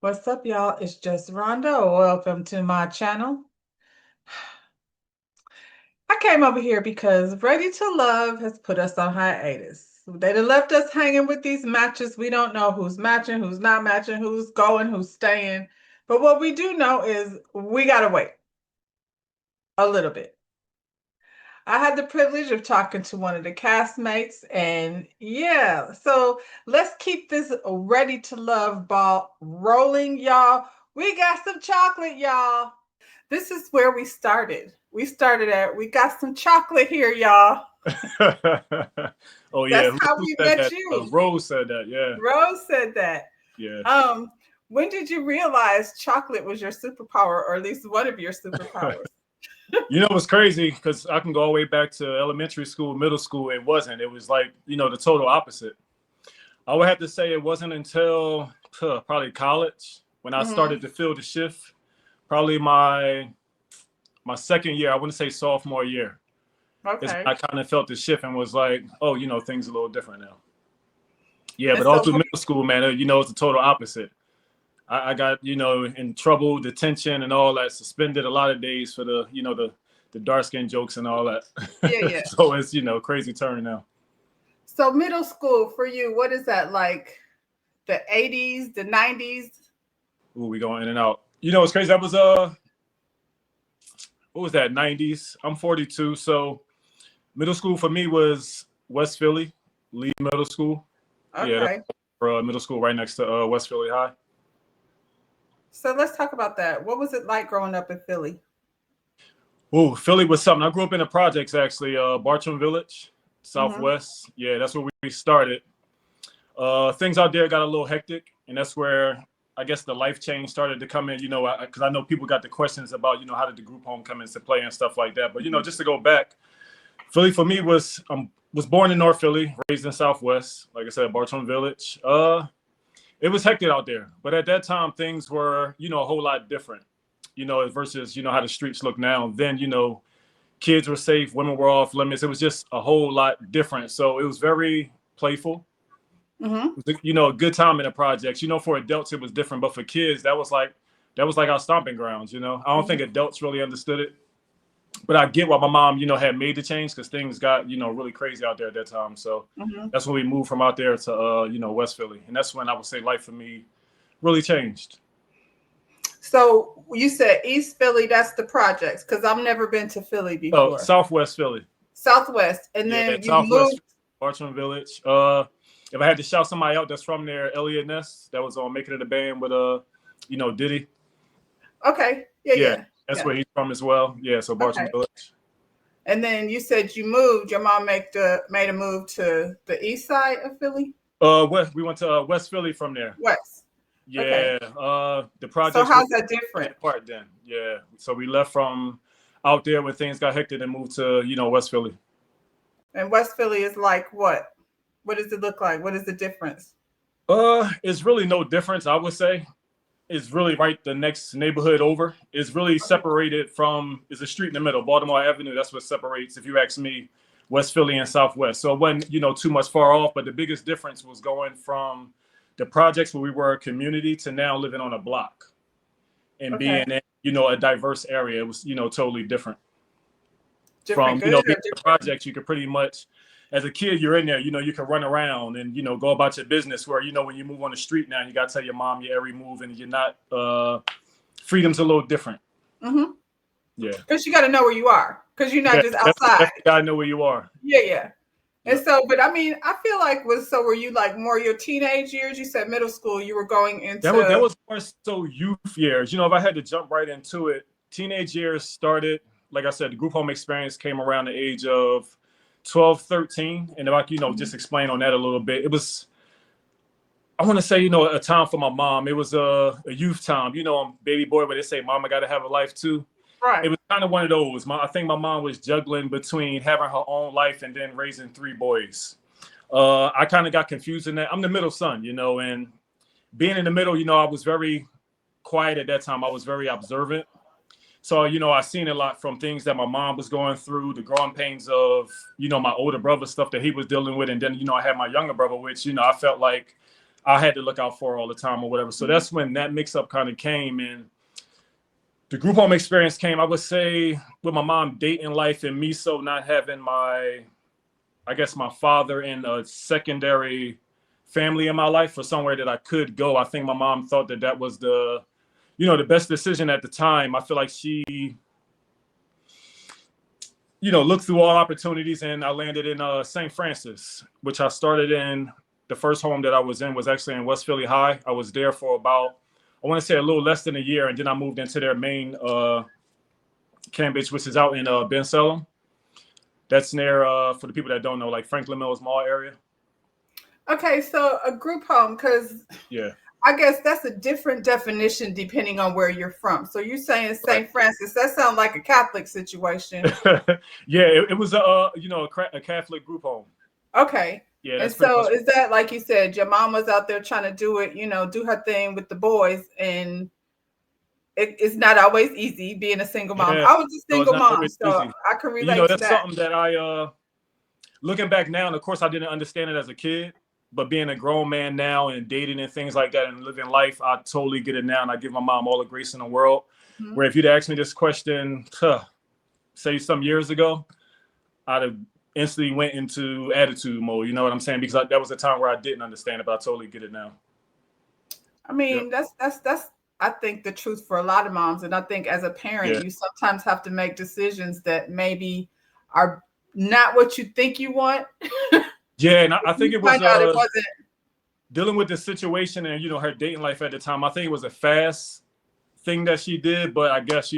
What's up, y'all? It's just Rhonda. Welcome to my channel. I came over here because Ready to Love has put us on hiatus. They done left us hanging with these matches. We don't know who's matching, who's not matching, who's going, who's staying. But what we do know is we gotta wait a little bit. I had the privilege of talking to one of the castmates, and yeah, so let's keep this Ready to Love ball rolling, y'all. We got some chocolate, y'all. This is where we started. We got some chocolate here, y'all. Oh yeah, That's who, how who we said met that? you. Rose said that. Yeah, Rose said that. yeah. Um, when did you realize chocolate was your superpower, or at least one of your superpowers? You know what's crazy? Because I can go all the way back to elementary school, middle school. It wasn't. It was like the total opposite. I would have to say it wasn't until probably college when I started to feel the shift. Probably my second year. I wouldn't say sophomore year. Is when Okay. I kind of felt the shift and was like, oh, things are a little different now. Yeah, And but all so, through middle school, man, it's the total opposit. I got in trouble, detention, and all that. Suspended a lot of days for the dark skin jokes and all that. yeah, yeah. So it's crazy turn now. So middle school for you, what is that like? The 80s, the 90s? Ooh, we going in and out. It's crazy. That was what was that? 90s. I'm 42, so middle school for me was West Philly, Lee Middle School. Yeah, Okay. that's middle school right next to West Philly High. So let's talk about that. What was it like growing up in Philly? Ooh, Philly was something. I grew up in the projects actually, Bartram Village, Mm-hmm. Southwest. Yeah, that's where we started. Things out there got a little hectic, and that's where I guess the life change started to come in. Because I know people got the questions about how did the group home come into play and stuff like that. But just to go back, Philly for me was born in North Philly, raised in Southwest. Like I said, Bartram Village. It was hectic out there, but at that time things were a whole lot different. Versus how the streets look now. Then kids were safe, women were off limits. It was just a whole lot different. So it was very playful. Mm-hmm. It was, a good time in the projects. For adults it was different, but for kids that was like our stomping grounds. I don't think Mm-hmm. adults really understood it, but I get why my mom had made the change because things got really crazy out there at that time. So Mm-hmm. that's when we moved from out there to West Philly, and that's when I would say life for me really changed. So you said East Philly, that's the projects, because I've never been to Philly Oh, before. Southwest Philly. Southwest, and Yeah, then you Southwest moved. Bartram Village. If I had to shout somebody out that's from there, Elliot Ness, that was on Making It a Band with Diddy. Okay, yeah, Yeah, yeah, that's yeah. where he's from as well. Yeah, so Bartram Okay, Village. and then you said you moved. Your mom made a move to the east side of Philly, We went to West Philly from there. west. Okay, Yeah, the so projects were how's that really different? apart then. Yeah, so we left from out there when things got hectic and moved to West Philly. And West Philly is like what? What does it look like? What is the difference? It's really no difference, I would say. Is really right the next neighborhood over. Is really Okay. separated from is a street in the middle, Baltimore Avenue. That's what separates, if you ask me, West Philly and Southwest. So it wasn't too much far off, but the biggest difference was going from the projects where we were a community to now living on a block and Okay. being in a diverse area. It was totally different Different from good being or in the different? projects. You could pretty much, as a kid, you're in there. You can run around and go about your business. Where when you move on the street now, you got to tell your mom your every move, and you're not. Freedom's a little different. Mm-hmm. Yeah, Because you got to know where you are. Because you're not yeah. just Definitely outside. gotta know where you are. Yeah, yeah. And Yep. so, but I mean, I feel like were you like more your teenage years? You said middle school. You were going That into. was more so youth years. If I had to jump right into it, teenage years started. Like I said, the group home experience came around the age of 12, 13. And if I Mhm. just explain on that a little bit, it was, I want to say, a time for my mom. It was a youth time. I'm baby boy, but they say mama got to have a life too. It Right. was kind of one of those. I think my mom was juggling between having her own life and then raising three boys. I kind of got confused in that. I'm the middle son, and being in the middle, I was very quiet at that time. I was very observant. So, I seen a lot from things that my mom was going through, the growing pains of, my older brother, stuff that he was dealing with. And then, I had my younger brother, which, I felt like I had to look out for all the time or whatever. So that's when that mix up kind of came, and the group home experience came, I would say, with my mom dating life and me so not having I guess my father in a secondary family in my life for somewhere that I could go. I think my mom thought that that was the best decision at the time. I feel like she, looked through all opportunities, and I landed in St. Francis, which I started in. The first home that I was in was actually in West Philly High. I was there for about, I want to say, a little less than a year, and then I moved into their main campus, which is out in Ben Salem. That's near, for the people that don't know, like Franklin Mills Mall area. Okay, so a group home, because Yeah. I guess that's a different definition depending on where you're from. So you're saying St. Francis, that sounds like a Catholic situation. Yeah, it was a Catholic group home. Okay. Yeah, And that's pretty so much. is that, like you said, your mom was out there trying to do it, do her thing with the boys, and it's not always easy being a single mom. Yeah, I was a no, it's single not mom, always so easy. I can And, relate to that's that. something that I looking back now, and of course I didn't understand it as a kid, but being a grown man now and dating and things like that and living life, I totally get it now, and I give my mom all the grace in the world. Mhm. Where if you'd asked me this question, say some years ago, I'd have instantly went into attitude mode. You know what I'm saying? Because that was a time where I didn't understand it, but I totally get it now. I Yep. mean, that's I think the truth for a lot of moms, and I think as a parent, Yeah. you sometimes have to make decisions that maybe are not what you think you want. Yeah, and I think You it was find out it wasn't. dealing with the situation and her dating life at the time. I think it was a fast thing that she did, but I guess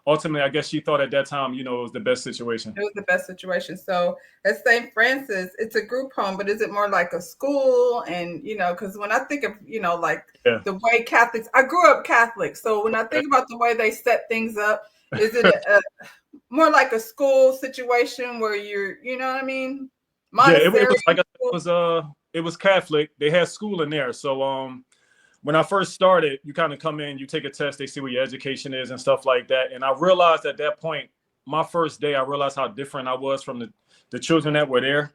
ultimately I guess she thought at that time it was the best situation. It was the best situation. So at St. Francis, it's a group home, but is it more like a school? And because when I think of like Yeah. the way Catholics, I grew up Catholic, so when I think about the way they set things up, is it a more like a school situation where you know what I mean? Yeah, it Montessori was like I school. said, it was Catholic. They had school in there, so when I first started, you kind of come in, you take a test, they see what your education is and stuff like that. And I realized at that point, my first day, I realized how different I was from the children that were there.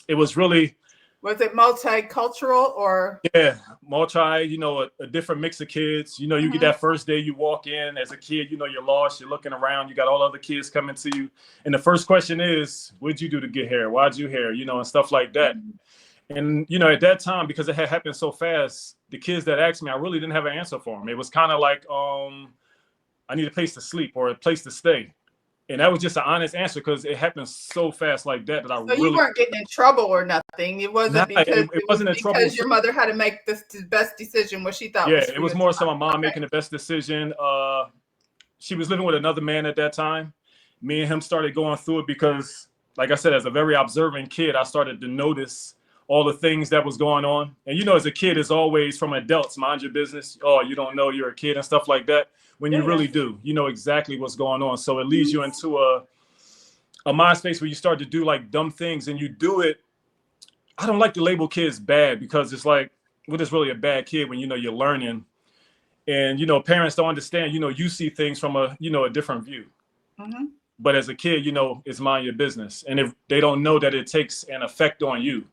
It was really, Was it multicultural or? yeah, a different mix of kids. You get Mhm. that first day, you walk in as a kid, you're lost, you're looking around, you got all other kids coming to you. And the first question is, what'd you do to get here? Why'd you here? And stuff like that. And, at that time, because it had happened so fast, the kids that asked me, I really didn't have an answer for them. It was kind of like, I need a place to sleep or a place to stay. And that was just an honest answer because it happened so fast like that I So you really, weren't getting in trouble or nothing. It wasn't because it it was wasn't a trouble. because your mother had to make the best decision what she thought Yeah, was it for was your more so my child. mom Okay. making the best decision. She was living with another man at that time. Me and him started going through it because, like I said, as a very observant kid, I started to notice all the things that was going on. And as a kid, it's always from adults, mind your business. Oh, you don't know you're a kid and stuff like that. When you Yeah. really do, you know exactly what's going on. So it leads Mhm. you into a mind space where you start to do like dumb things, and you do it. I don't like to label kids bad because it's like, what is really a bad kid when you're learning, and parents don't understand. You see things from a different view. Mhm. But as a kid, it's mind your business, and if they don't know that it takes an effect on you.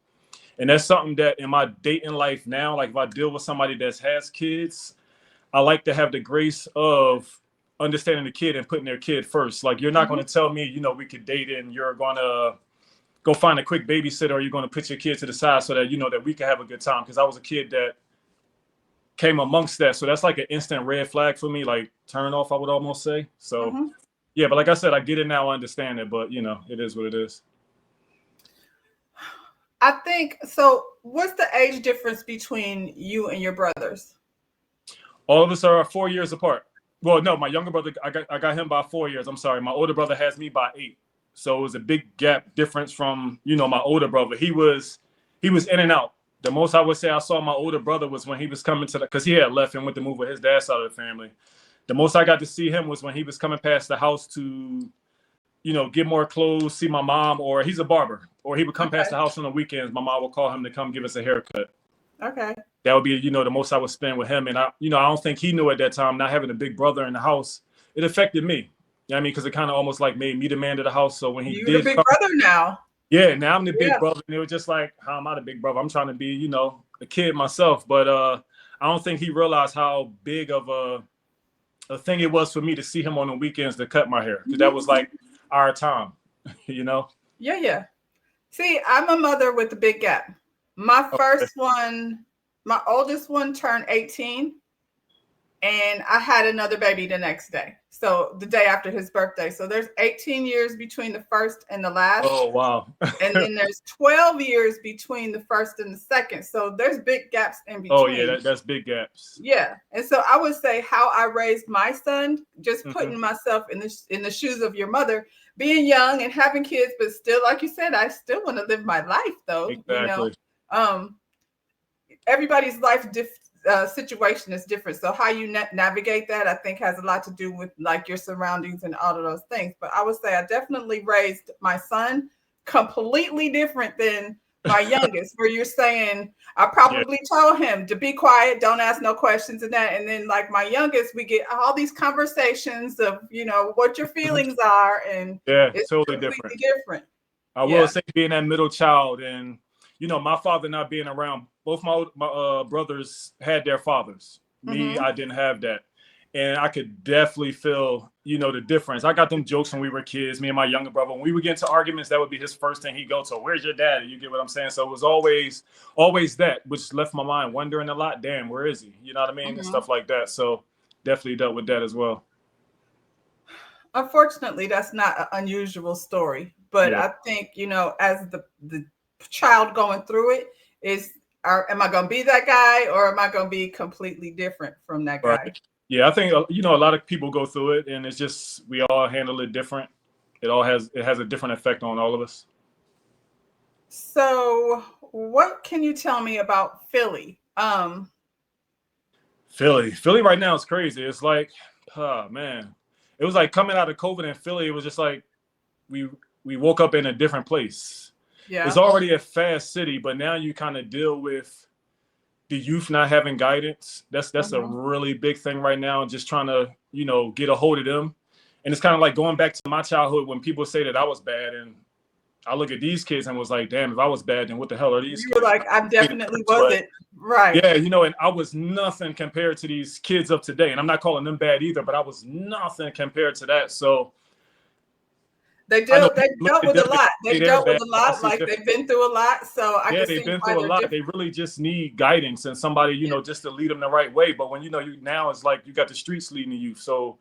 And that's something that in my dating life now, like if I deal with somebody that has kids, I like to have the grace of understanding the kid and putting their kid first. Like, you're not Mhm. going to tell me, we could date and you're going to go find a quick babysitter, or you're going to put your kid to the side so that that we can have a good time. Because I was a kid that came amongst that, so that's like an instant red flag for me, like turn off, I would almost say. So Mhm. yeah, but like I said, I get it now, I understand it, but it is what it is. I think so. What's the age difference between you and your brothers? All of us are 4 years apart. Well, no, my younger brother, I got him by 4 years. I'm sorry, my older brother has me by 8. So it was a big gap difference from my older brother. He was in and out. The most I would say I saw my older brother was when he was coming to because he had left and went to move with his dad's side of the family. The most I got to see him was when he was coming past the house to get more clothes, see my mom, or he's a barber, or he would come past Okay. the house on the weekends. My mom would call him to come give us a haircut. Okay. That would be the most I would spend with him. And I don't think he knew at that time, not having a big brother in the house, it affected me. You know what I mean? Because it kind of almost like made me the man of the house. So when he You're the did big come, brother now. yeah, now I'm the big Yeah. brother. And it was just like, how am I the big brother? I'm trying to be a kid myself, but I don't think he realized how big of a thing it was for me to see him on the weekends to cut my hair, because that was like our time, you know. Yeah, yeah. See, I'm a mother with a big gap. My Okay. first one, my oldest one turned 18, and I had another baby the next day. So the day after his birthday. So there's 18 years between the first and the last. Oh wow. And then there's 12 years between the first and the second. So there's big gaps in Oh yeah, between. that's big gaps. Yeah. And so I would say how I raised my son, just Hmm. putting myself in the shoes of your mother, being young and having kids, but still, like you said, I still want to live my life though, you know. Exactly. Um, everybody's situation is different. So how you navigate that, I think, has a lot to do with like your surroundings and all of those things. But I would say I definitely raised my son completely different than my youngest, where you're saying I Yeah. probably told him to be quiet, don't ask no questions and that. And then like my youngest, we get all these conversations of, what your Mhm. feelings are. And Yeah, it's totally completely different. different. I will Yeah. say being that middle child, and my father not being around. Both my brothers had their fathers. Me, Mm-hmm. I didn't have that, and I could definitely feel the difference. I got them jokes when we were kids. Me and my younger brother, when we would get into arguments, that would be his first thing. He'd go to, "Where's your dad?" You get what I'm saying? So it was always that, which left my mind wondering a lot. Damn, where is he? You know what I mean, and Mm-hmm. stuff like that. So definitely dealt with that as well. Unfortunately, that's not an unusual story, but Yeah. I think, as the child going through it am I going to be that guy, or am I going to be completely different from that Right. guy? Yeah, I think a lot of people go through it, and it's just we all handle it different. It has a different effect on all of us. So what can you tell me about Philly? Philly right now is crazy. It's like, oh man, it was like coming out of COVID in Philly. It was just like we we woke up in a different place. It's Yeah. already a fast city, but now you kind of deal with the youth not having guidance. That's a Hmm. really big thing right now. Just trying to get a hold of them, and it's kind of like going back to my childhood when people say that I was bad, and I look at these kids and was like, damn, if I was bad, then what the hell are these You were kids? like, I definitely But wasn't. Right. yeah, and I was nothing compared to these kids of today. And I'm not calling them bad either, but I was nothing compared to that. So I know They people look dealt at with them a and lot. say They they're dealt with bad, a but I lot. see Like different. they've been through a lot. So I Yeah, can they've see been why through a they're lot. They different. really just need guidance and somebody, just to lead them the right way. But when you now it's like you got the streets leading you. So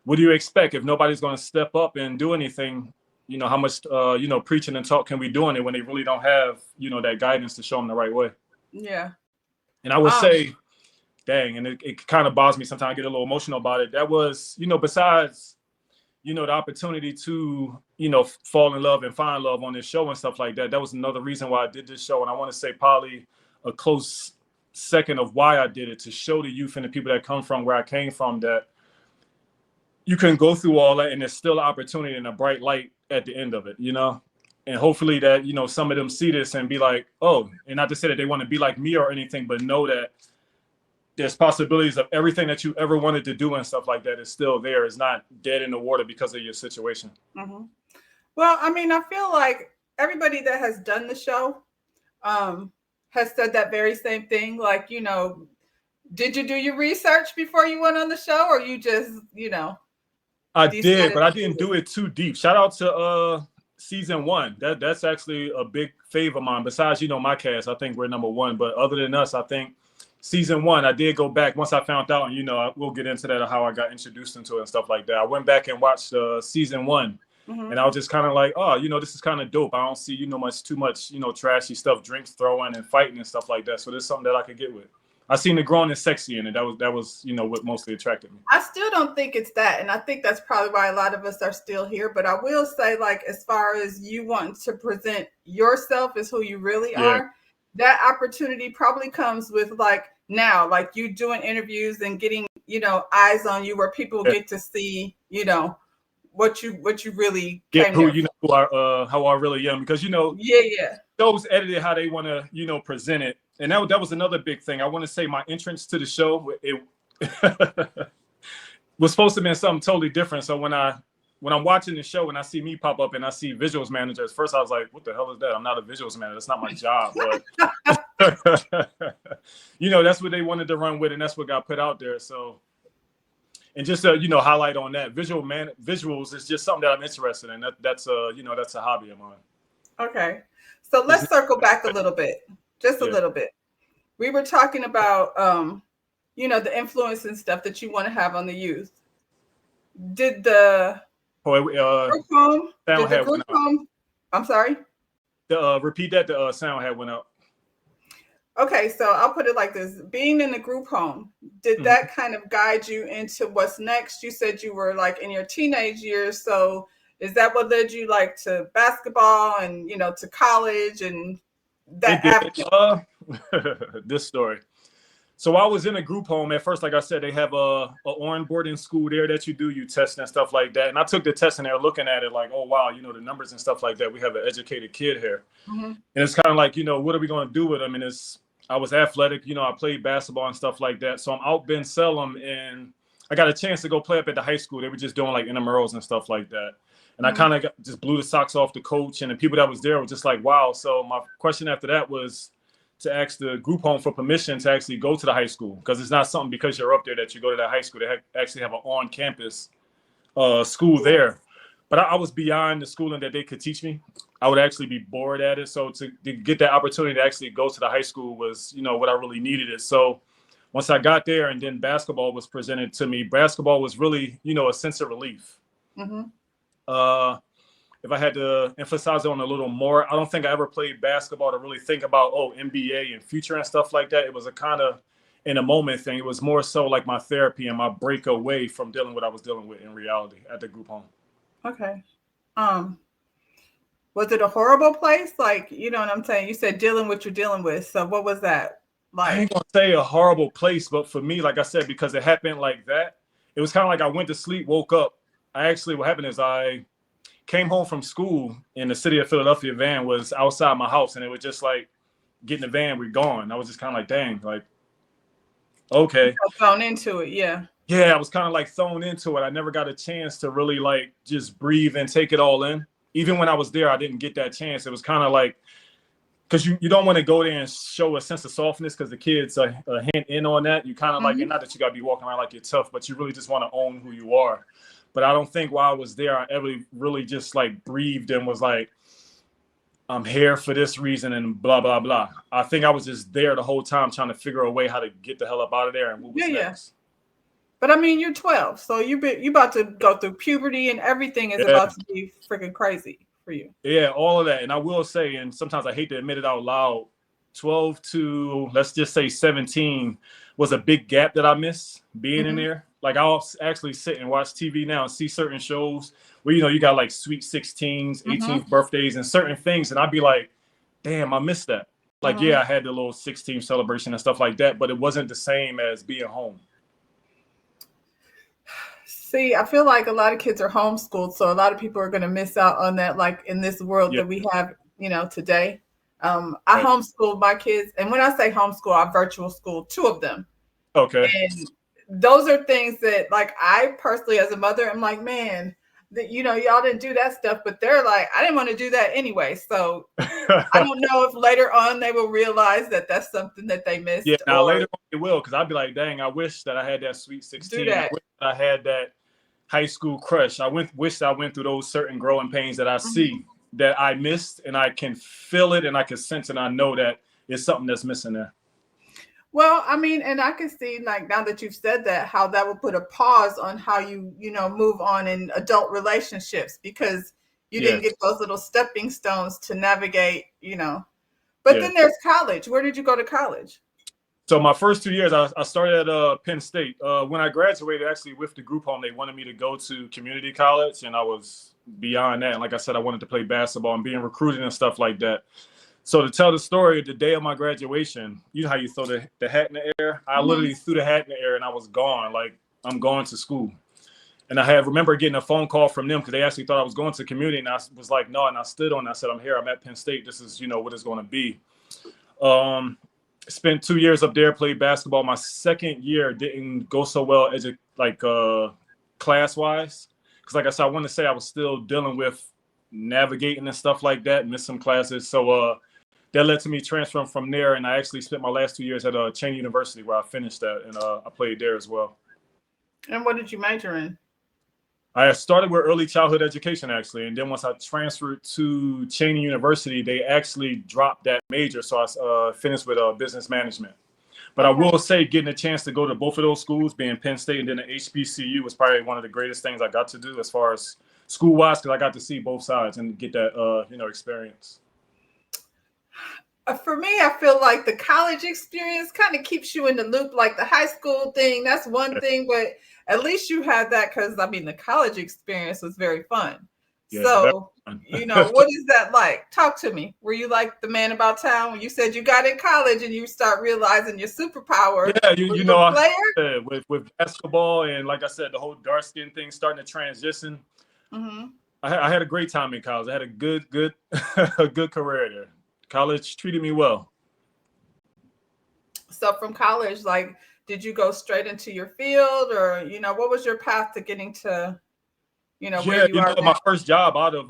what do you expect if nobody's going to step up and do anything? How much preaching and talk can we do on it when they really don't have that guidance to show them the right way? Yeah. And I would Um, say, dang, and it kind of bothers me sometimes. I get a little emotional about it. That was, besides, the opportunity to, fall in love and find love on this show and stuff like that. That was another reason why I did this show. And I want to say probably a close second of why I did it, to show the youth and the people that come from where I came from that you can go through all that and there's still an opportunity and a bright light at the end of it. And hopefully that, some of them see this and be like, oh, and not to say that they want to be like me or anything, but know that there's possibilities of everything that you ever wanted to do and stuff like that is still there. It's not dead in the water because of your situation. mhm. Well, I mean, I feel like everybody that has done the show um, has said that very same thing. Like, did you do your research before you went on the show, or you just, I did, decided but I to do didn't it? do it too deep. Shout out to season one. That's actually a big favor of mine. Besides, my cast, I think we're number one. But other than us, I think season one, I did go back once I found out, and we'll get into that of how I got introduced into it and stuff like that. I went back and watched season one, Hmm. and I was just kind of like, oh, this is kind of dope. I don't see too much trashy stuff, drinks throwing and fighting and stuff like that. So there's something that I could get with. I seen the grown and sexy in it. That was what mostly attracted me. I still don't think it's that. And I think that's probably why a lot of us are still here. But I will say, like, as far as you wanting to present yourself as who you really Yeah. are, that opportunity probably comes with like now, like you doing interviews and getting, eyes on you where people Yeah. get to see, what you really Yeah, came there for. how I really am, because Yeah, yeah. shows edited how they want to present it, and that was another big thing. I want to say my entrance to the show, it was supposed to be something totally different. So when I'm watching the show and I see me pop up and I see visuals managers, first I was like, what the hell is that? I'm not a visuals manager. That's not my job. But You know, that's what they wanted to run with, and that's what got put out there. So, and just to, highlight on that, visuals is just something that I'm interested in. That's a hobby of mine. Okay. So It's let's circle back a little bit, just a yeah. little bit. We were talking about, the influence and stuff that you want to have on the youth. Did the Boy, group home, sound did the had group went out. home, I'm sorry. Repeat that. The sound had went out. Okay, so I'll put it like this. Being in the group home, did Mhm. that kind of guide you into what's next? You said you were like in your teenage years. So is that what led you like to basketball and, to college and that It did. avenue? This story. So I was in a group home at first. Like I said, they have a on boarding school there that you test and stuff like that. And I took the test and they're looking at it like, oh wow, the numbers and stuff like that. We have an educated kid here, Mm-hmm. and it's kind of like, what are we going to do with him? And I was athletic, I played basketball and stuff like that. So I'm out Ben Salem, and I got a chance to go play up at the high school. They were just doing like intramurals and stuff like that. And I Mm-hmm. kind of just blew the socks off the coach, and the people that was there were just like, wow. So my question after that was to ask the group home for permission to actually go to the high school, because it's not something because you're up there that you go to that high school. They actually have an on-campus school there. But I was beyond the schooling that they could teach me. I would actually be bored at it. So to get that opportunity to actually go to the high school was, what I really needed it. So once I got there and then basketball was presented to me, basketball was really, a sense of relief. Mm-hmm. If I had to emphasize on a little more, I don't think I ever played basketball to really think about, NBA and future and stuff like that. It was a kind of in a moment thing. It was more so like my therapy and my break away from dealing with what I was dealing with in reality at the group home. Okay. Um, was it a horrible place? Like, you know what I'm saying? You said dealing with what you're dealing with. So what was that I ain't like? gonna say a horrible place, but for me, like I said, because it happened like that, it was kind of like I went to sleep, woke up. What happened is I came home from school in the city of Philadelphia. Van was outside my house, and it was just like, get in the van, we're gone. I was just kind of like, dang, like, You okay. got thrown into it, yeah. Yeah, I was kind of like thrown into it. I never got a chance to really like just breathe and take it all in. Even when I was there, I didn't get that chance. It was kind of like, because you don't want to go there and show a sense of softness, because the kids are a hint in on that. You kind of like, and Mm-hmm. not that you got to be walking around like you're tough, but you really just want to own who you are. But I don't think while I was there, I ever really just like breathed and was like, I'm here for this reason and blah, blah, blah. I think I was just there the whole time trying to figure a way how to get the hell up out of there and what Yeah, was yeah. next. But I mean, you're 12, so you about to go through puberty, and everything is Yeah. about to be freaking crazy for you. Yeah, all of that. And I will say, and sometimes I hate to admit it out loud, 12 to, let's just say, 17 was a big gap that I missed being in Mm-hmm. there. Like I'll actually sit and watch TV now and see certain shows where, you got like sweet 16s, Mm-hmm. 18th birthdays and certain things. And I'd be like, damn, I missed that. Like, Mm-hmm. yeah, I had the little 16th celebration and stuff like that, but it wasn't the same as being home. See, I feel like a lot of kids are homeschooled, so a lot of people are going to miss out on that, like in this world Yeah, that we have, today. I right. homeschooled my kids, and when I say homeschool, I virtual school two of them. Okay. And those are things that, like, I personally, as a mother, I'm like, man, that y'all didn't do that stuff, but they're like, I didn't want to do that anyway. So I don't know if later on they will realize that that's something that they Yeah, missed now or later on it will, because I'd be like, dang, I wish that I had that sweet do 16. I that. wish that I had that high school crush. Wish I went through those certain growing pains that I Mhm. see that I missed, and I can feel it and I can sense it. And I know that it's something that's missing there. Well, I mean, and I can see, like, now that you've said that, how that will put a pause on how move on in adult relationships, because you Yeah, didn't get those little stepping stones to navigate. But yeah. then there's college. Where did you go to college? So my first 2 years, I started at Penn State. When I graduated, actually with the group home, they wanted me to go to community college, and I was beyond that. And like I said, I wanted to play basketball and being recruited and stuff like that. So to tell the story, the day of my graduation, you know how you throw the hat in the air? I Mm-hmm. literally threw the hat in the air and I was gone. Like, I'm going to school. And I remember getting a phone call from them because they actually thought I was going to community. And I was like, no. And I stood on it. I said, I'm here. I'm at Penn State. This is, what it's going to be. Um, Spent 2 years up there, played basketball. My second year didn't go so well as class wise. Because like I said, I want to say I was still dealing with navigating and stuff like that, missed some classes. So that led to me transferring from there, and I actually spent my last 2 years at Cheney University, where I finished that, and I played there as well. And what did you major in? I started with early childhood education, actually, and then once I transferred to Cheney University, they actually dropped that major, so I finished with business management. But I Okay. will say, getting a chance to go to both of those schools, being Penn State and then the HBCU, was probably one of the greatest things I got to do as far as school-wise, because I got to see both sides and get that experience. For me, I feel like the college experience kind of keeps you in the loop. Like the high school thing, that's one thing, but at least you had that because I mean, the college experience was very fun. Yeah, So, what is that like? Talk to me. Were you like the man about town when you said you got in college and you start realizing your superpower? Yeah, Were you a player? with basketball and, like I said, the whole dark skin thing starting to transition. Mm-hmm. I had a great time in college. I had a good a good career there. College treated me well. So from college, like, did you go straight into your field, or what was your path to getting to, where Yeah, you are now? my first job out of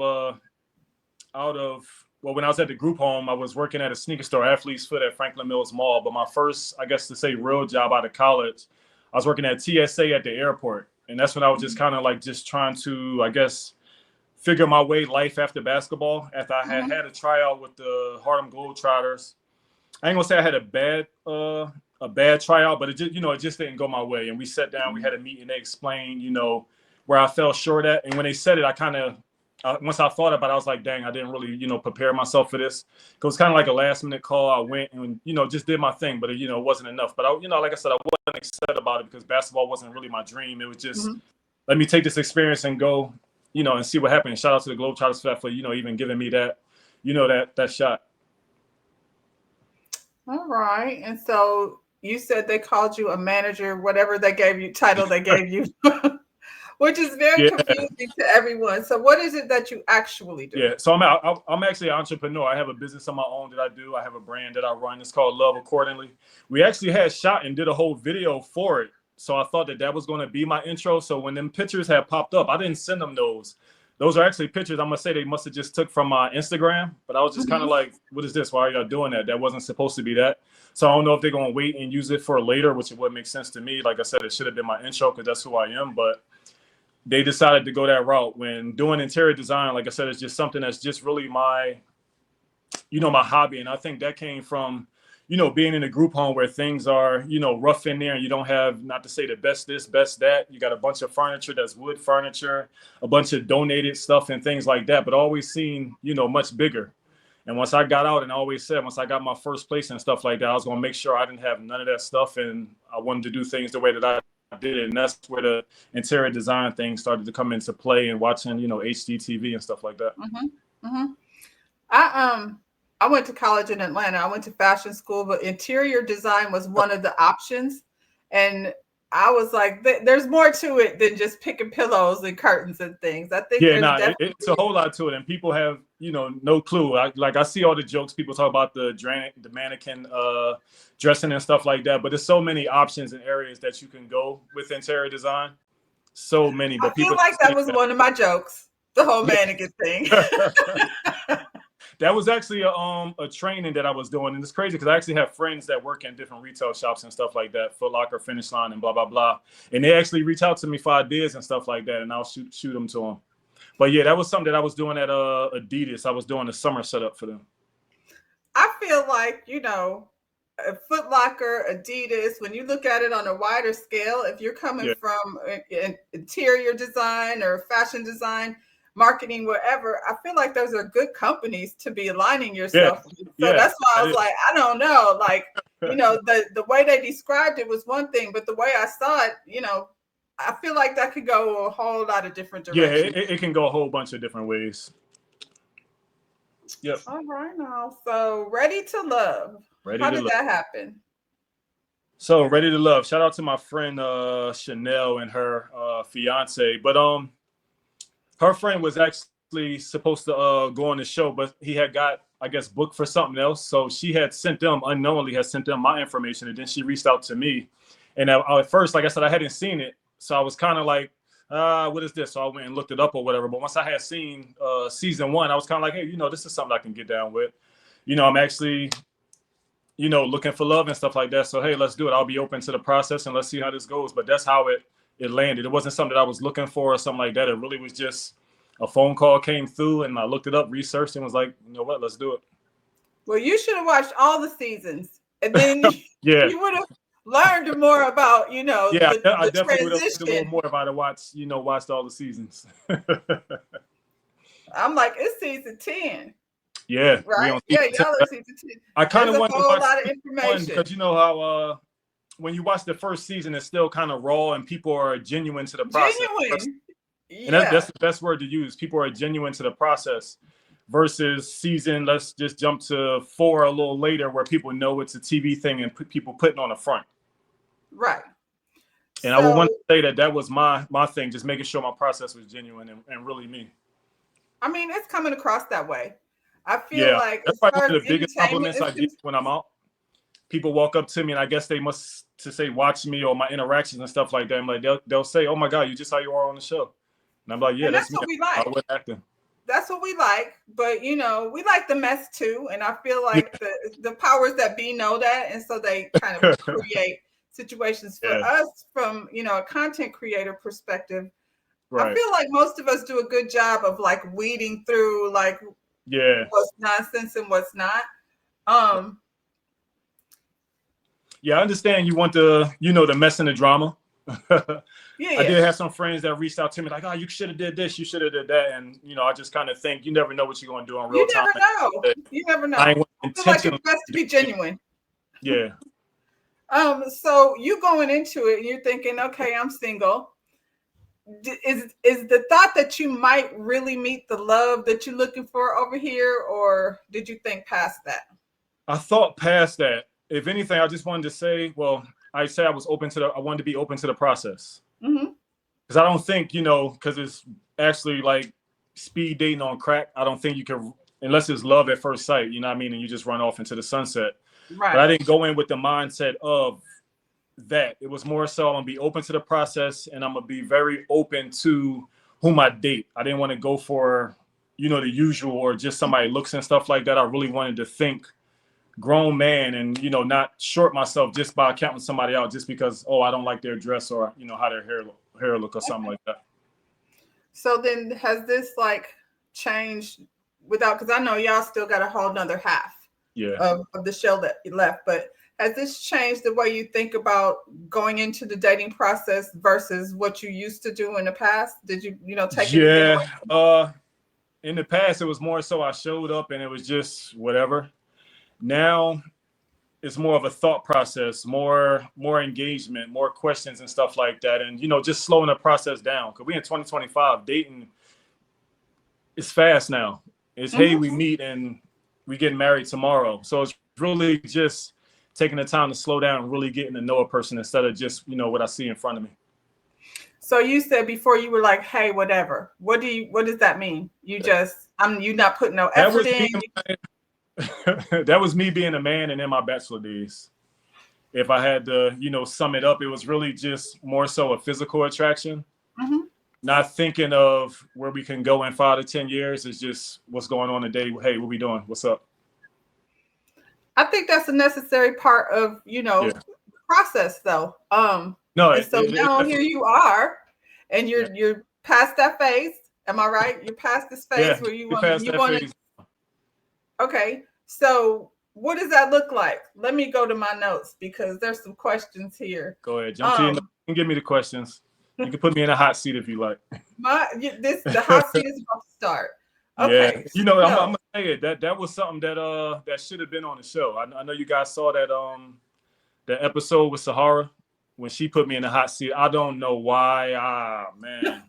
well, when I was at the group home, I was working at a sneaker store, Athlete's Foot at Franklin Mills Mall. But my first, I guess to say, real job out of college, I was working at TSA at the airport, and that's when I was just kind of like just trying to, I guess, figure my way life after basketball. After I had a tryout with the Harlem Globetrotters, I ain't gonna say I had a bad tryout, but it just it just didn't go my way. And we sat down, we had a meeting, they explained where I fell short at, and when they said it, I kind of once I thought about it, I was like, dang, I didn't really prepare myself for this. It was kind of like a last minute call. I went and just did my thing, but it wasn't enough. But I like I said, I wasn't excited about it because basketball wasn't really my dream. It was just let me take this experience and go and see what happens. Shout out to the Globetrotters for even giving me that that shot. All right. And so you said they called you a manager, whatever they gave you, title they gave you, which is very Yeah. confusing to everyone. So what is it that you actually do? Yeah. So I'm actually an entrepreneur. I have a business of my own that I do. I have a brand that I run. It's called Love Accordingly. We actually had shot and did a whole video for it. So I thought that was going to be my intro. So when them pictures had popped up, I didn't send them those. Those are actually pictures I'm going to say they must have just took from my Instagram. But I was just kind of like, what is this? Why are y'all doing that? That wasn't supposed to be that. So I don't know if they're going to wait and use it for later, which would make sense to me. Like I said, it should have been my intro because that's who I am. But they decided to go that route. When doing interior design, like I said, it's just something that's just really my hobby. And I think that came from being in a group home where things are, rough in there and you don't have, not to say the best this, best that. You got a bunch of furniture that's wood furniture, a bunch of donated stuff and things like that, but always seen, much bigger. And once I got out, and I always said, once I got my first place and stuff like that, I was going to make sure I didn't have none of that stuff. And I wanted to do things the way that I did it. And that's where the interior design thing started to come into play and watching, HGTV and stuff like that. I went to college in Atlanta. I went to fashion school, but interior design was one of the options. And I was like, there's more to it than just picking pillows and curtains and things. I think it's a whole lot to it. And people have, no clue. I see all the jokes. People talk about the mannequin dressing and stuff like that. But there's so many options and areas that you can go with interior design. So many. But I feel like that was one of my jokes, the whole mannequin thing. That was actually a training that I was doing. And it's crazy because I actually have friends that work in different retail shops and stuff like that, Foot Locker, Finish Line, and blah, blah, blah. And they actually reach out to me for ideas and stuff like that, and I'll shoot them to them. But yeah, that was something that I was doing at Adidas. I was doing the summer setup for them. I feel like, Foot Locker, Adidas, when you look at it on a wider scale, if you're coming from interior design or fashion design, marketing, whatever, I feel like those are good companies to be aligning yourself with. So that's why I was like, I don't know, like, the way they described it was one thing, but the way I saw it, I feel like that could go a whole lot of different directions. Yeah, it can go a whole bunch of different ways. Yep. All right now. So Ready to Love. How did that happen? So Ready to Love. Shout out to my friend Chanel and her fiance. But her friend was actually supposed to go on the show, but he had got, I guess, booked for something else. So she had unknowingly sent them my information, and then she reached out to me. And at first, like I said, I hadn't seen it. So I was kind of like, what is this? So I went and looked it up or whatever. But once I had seen season 1, I was kind of like, hey, this is something I can get down with. I'm actually, looking for love and stuff like that. So hey, let's do it. I'll be open to the process and let's see how this goes. But that's how it landed. It wasn't something that I was looking for or something like that. It really was just a phone call came through and I looked it up, researched, and was like, you know what, let's do it. Well, you should have watched all the seasons, and then Yeah. you would have learned more about, Yeah, I the definitely would have learned a little transition. more if I'd have watched all the seasons. I'm like, it's season 10, Yeah, we right? on Yeah, season 10. y'all are season 10. I kind There's of a wanted to whole watch lot of season one information. because you know how when you watch the first season, it's still kind of raw and people are genuine to the process. Genuine. And that's Yeah. the best word to use. People are genuine to the process versus season. Let's just jump to 4 a little later where people know it's a TV thing and people putting on a front. Right. And I would want So, to say that was my thing, just making sure my process was genuine and really me. I mean, it's coming across that way. I feel Yeah, like that's as probably far one as of the biggest entertainment compliments is I get when I'm out. People walk up to me and I guess they must to say watch me or my interactions and stuff like that. I'm like they'll say, "Oh my God, you just how you are on the show," and I'm like, "Yeah, and that's that's me. what we I like. was acting." That's what we like. But we like the mess too. And I feel Yeah, like the powers that be know that. And so they kind of create situations for yeah, us from, a content creator perspective. I right, feel like most of us do a good job of like weeding through like yeah, what's nonsense and what's not. Um, yeah. I understand you want the mess and the drama. yeah, I yeah. did have some friends that reached out to me like, "Oh, you should have did this, you should have did that," and I just kind of think you never know what you're gonna do in real You time. never know. You never I know. ain't I feel like it's intentionally. best to be genuine. Yeah. So you going into it and you're thinking, okay, I'm single. Is the thought that you might really meet the love that you're looking for over here, or did you think past that? I thought past that. If anything, I just wanted to say, well, I say I wanted to be open to the process. Mm-hmm. Because I don't think, because it's actually like speed dating on crack. I don't think you can, unless it's love at first sight, you know what I mean? And you just run off into the sunset. But Right. I didn't go in with the mindset of that. It was more so I'm going to be open to the process and I'm going to be very open to whom I date. I didn't want to go for, the usual or just somebody looks and stuff like that. I really wanted to think grown man and not short myself just by counting somebody out just because I don't like their dress or how their hair look or something like that. So then has this like changed without, because I know y'all still got a whole nother half Yeah. of the show that you left, but has this changed the way you think about going into the dating process versus what you used to do in the past? Did you, take anything away Yeah. from it? In the past it was more so I showed up and it was just whatever. Now it's more of a thought process, more engagement, more questions and stuff like that, and just slowing the process down because we in 2025 dating is fast now. It's hey, Mm-hmm. we meet and we get married tomorrow. So it's really just taking the time to slow down and really getting to know a person instead of just what I see in front of me. So you said before you were like, hey, whatever. What does that mean? You not putting no That effort was in. that was me being a man and in my bachelor days. If I had to, sum it up, it was really just more so a physical attraction. Mm-hmm. Not thinking of where we can go in 5 to 10 years. It's just what's going on today. Hey, what we doing? What's up? I think that's a necessary part of, Yeah. process though. No, And so it now here definitely. you are and Yeah. you're past that phase. Am I right? You're past this phase Yeah. where you Get want past you that want to phase. okay. So what does that look like? Let me go to my notes because there's some questions here. Go ahead. Jump to your Um and give me the questions. You can put me in a hot seat if you like. the hot seat is about to start. Yeah. Okay. I'm So gonna say it. That was something that should have been on the show. I know you guys saw that episode with Sahara when she put me in the hot seat. I don't know why. Man.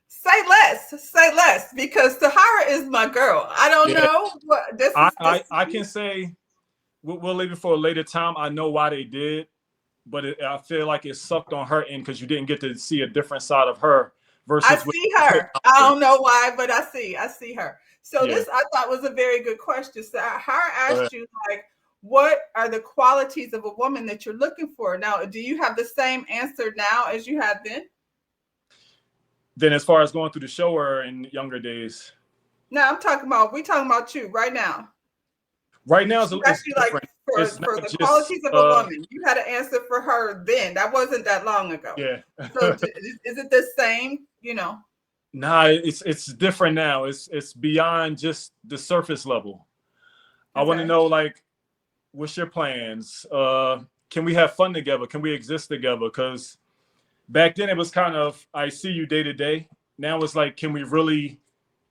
say less, because Sahara is my girl. I don't Yeah. know what this is. I can say we'll leave it for a later time. I know why they did, but I feel like it sucked on her end because you didn't get to see a different side of her I versus what see you put her. out I there. don't know why, but I see her. So Yeah. this I thought was a very good question. So Sahara asked you like, what are the qualities of a woman that you're looking for? Now, do you have the same answer now as you had then? Then as far as going through the show or in younger days, No, we talking about you right now. Right now She it's asked you like different. It's for not the just qualities of a woman. You had to answer for her then. That wasn't that long ago. yeah. So is it the same? You know. Nah, it's different now. It's beyond just the surface level. I want to Okay. know like what's your plans? Can we have fun together? Can we exist together? Because back then it was kind of I see you day to day. Now it's like, can we really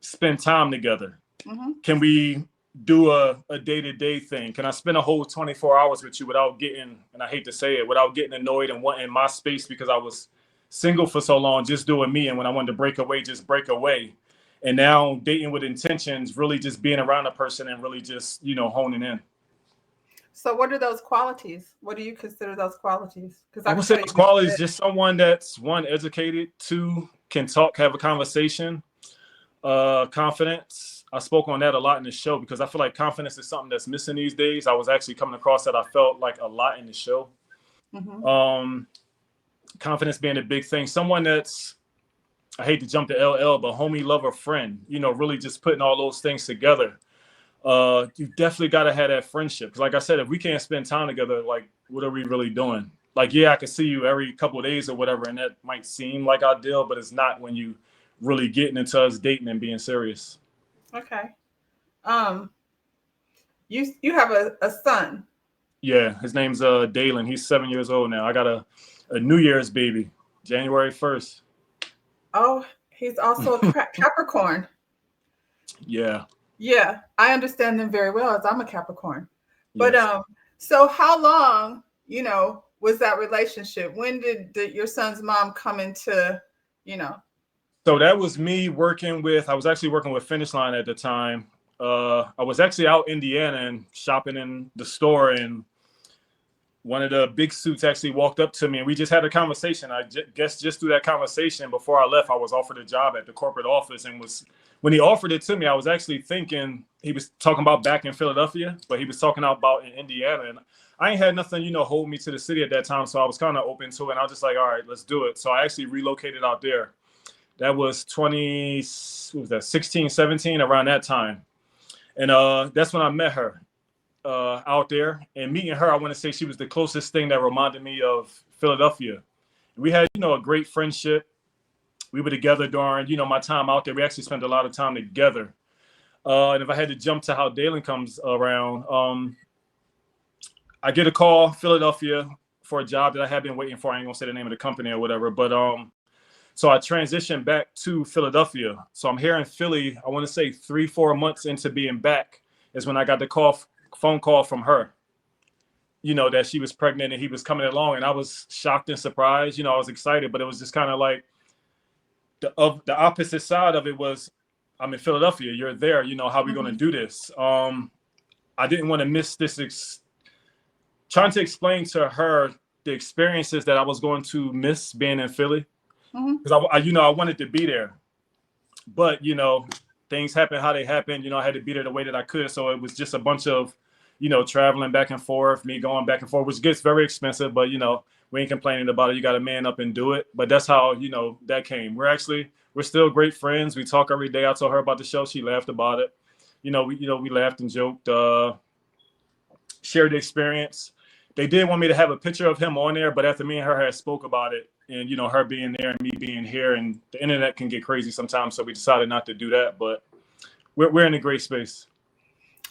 spend time together? Mm-hmm. Can we do a day-to-day thing? Can I spend a whole 24 hours with you without getting, and I hate to say it, without getting annoyed and wanting my space because I was single for so long, just doing me. And when I wanted to break away, just break away. And now dating with intentions, really just being around a person and really just, honing in. So what are those qualities? What do you consider those qualities? Because I I would can say tell you those what you qualities, said. just someone that's one, educated, two, can talk, have a conversation, confidence. I spoke on that a lot in the show because I feel like confidence is something that's missing these days. I was actually coming across that I felt like a lot in the show. Mm-hmm. Um, Confidence being a big thing. Someone that's, I hate to jump to LL, but homie, lover, friend. Really just putting all those things together. You definitely got to have that friendship. Because, like I said, if we can't spend time together, like, what are we really doing? Like, yeah, I can see you every couple of days or whatever, and that might seem like ideal, but it's not when you really getting into us dating and being serious. Okay. Um, you have a son. Yeah, his name's Dalen. He's 7 years old now. I got a New Year's baby, January 1st. Oh, he's also a Capricorn. Yeah. Yeah, I understand them very well as I'm a Capricorn. But Yes. so how long, was that relationship? When did your son's mom come into, you know? So that was me working with. I was actually working with Finish Line at the time. I was actually out in Indiana and shopping in the store, and one of the big suits actually walked up to me, and we just had a conversation. Guess just through that conversation, before I left, I was offered a job at the corporate office, and was when he offered it to me, I was actually thinking he was talking about back in Philadelphia, but he was talking about in Indiana, and I ain't had nothing, hold me to the city at that time, so I was kind of open to it. And I was just like, all right, let's do it. So I actually relocated out there. That was 20, what was that, 16, 17, around that time. And that's when I met her out there. And meeting her, I want to say she was the closest thing that reminded me of Philadelphia. We had, a great friendship. We were together during, my time out there. We actually spent a lot of time together. And if I had to jump to how Dalen comes around, I get a call, Philadelphia, for a job that I had been waiting for. I ain't gonna say the name of the company or whatever, but so I transitioned back to Philadelphia. So I'm here in Philly. I want to say 3-4 months into being back is when I got the phone call from her. That she was pregnant and he was coming along, and I was shocked and surprised. I was excited, but it was just kind of like the opposite side of it was, I'm in Philadelphia. You're there. How are we going to Mm-hmm. do this? I didn't want to miss this. Trying to explain to her the experiences that I was going to miss being in Philly, Mm-hmm. because I wanted to be there, but things happen how they happen. I had to be there the way that I could, so it was just a bunch of traveling back and forth, me going back and forth, which gets very expensive, but we ain't complaining about it. You got to man up and do it. But that's how that came. We're still great friends. We talk every day. I told her about the show. She laughed about it. We laughed and joked, shared the experience. They did want me to have a picture of him on there, but after me and her had spoke about it, and her being there and me being here, and the internet can get crazy sometimes, so we decided not to do that. But we're in a great space.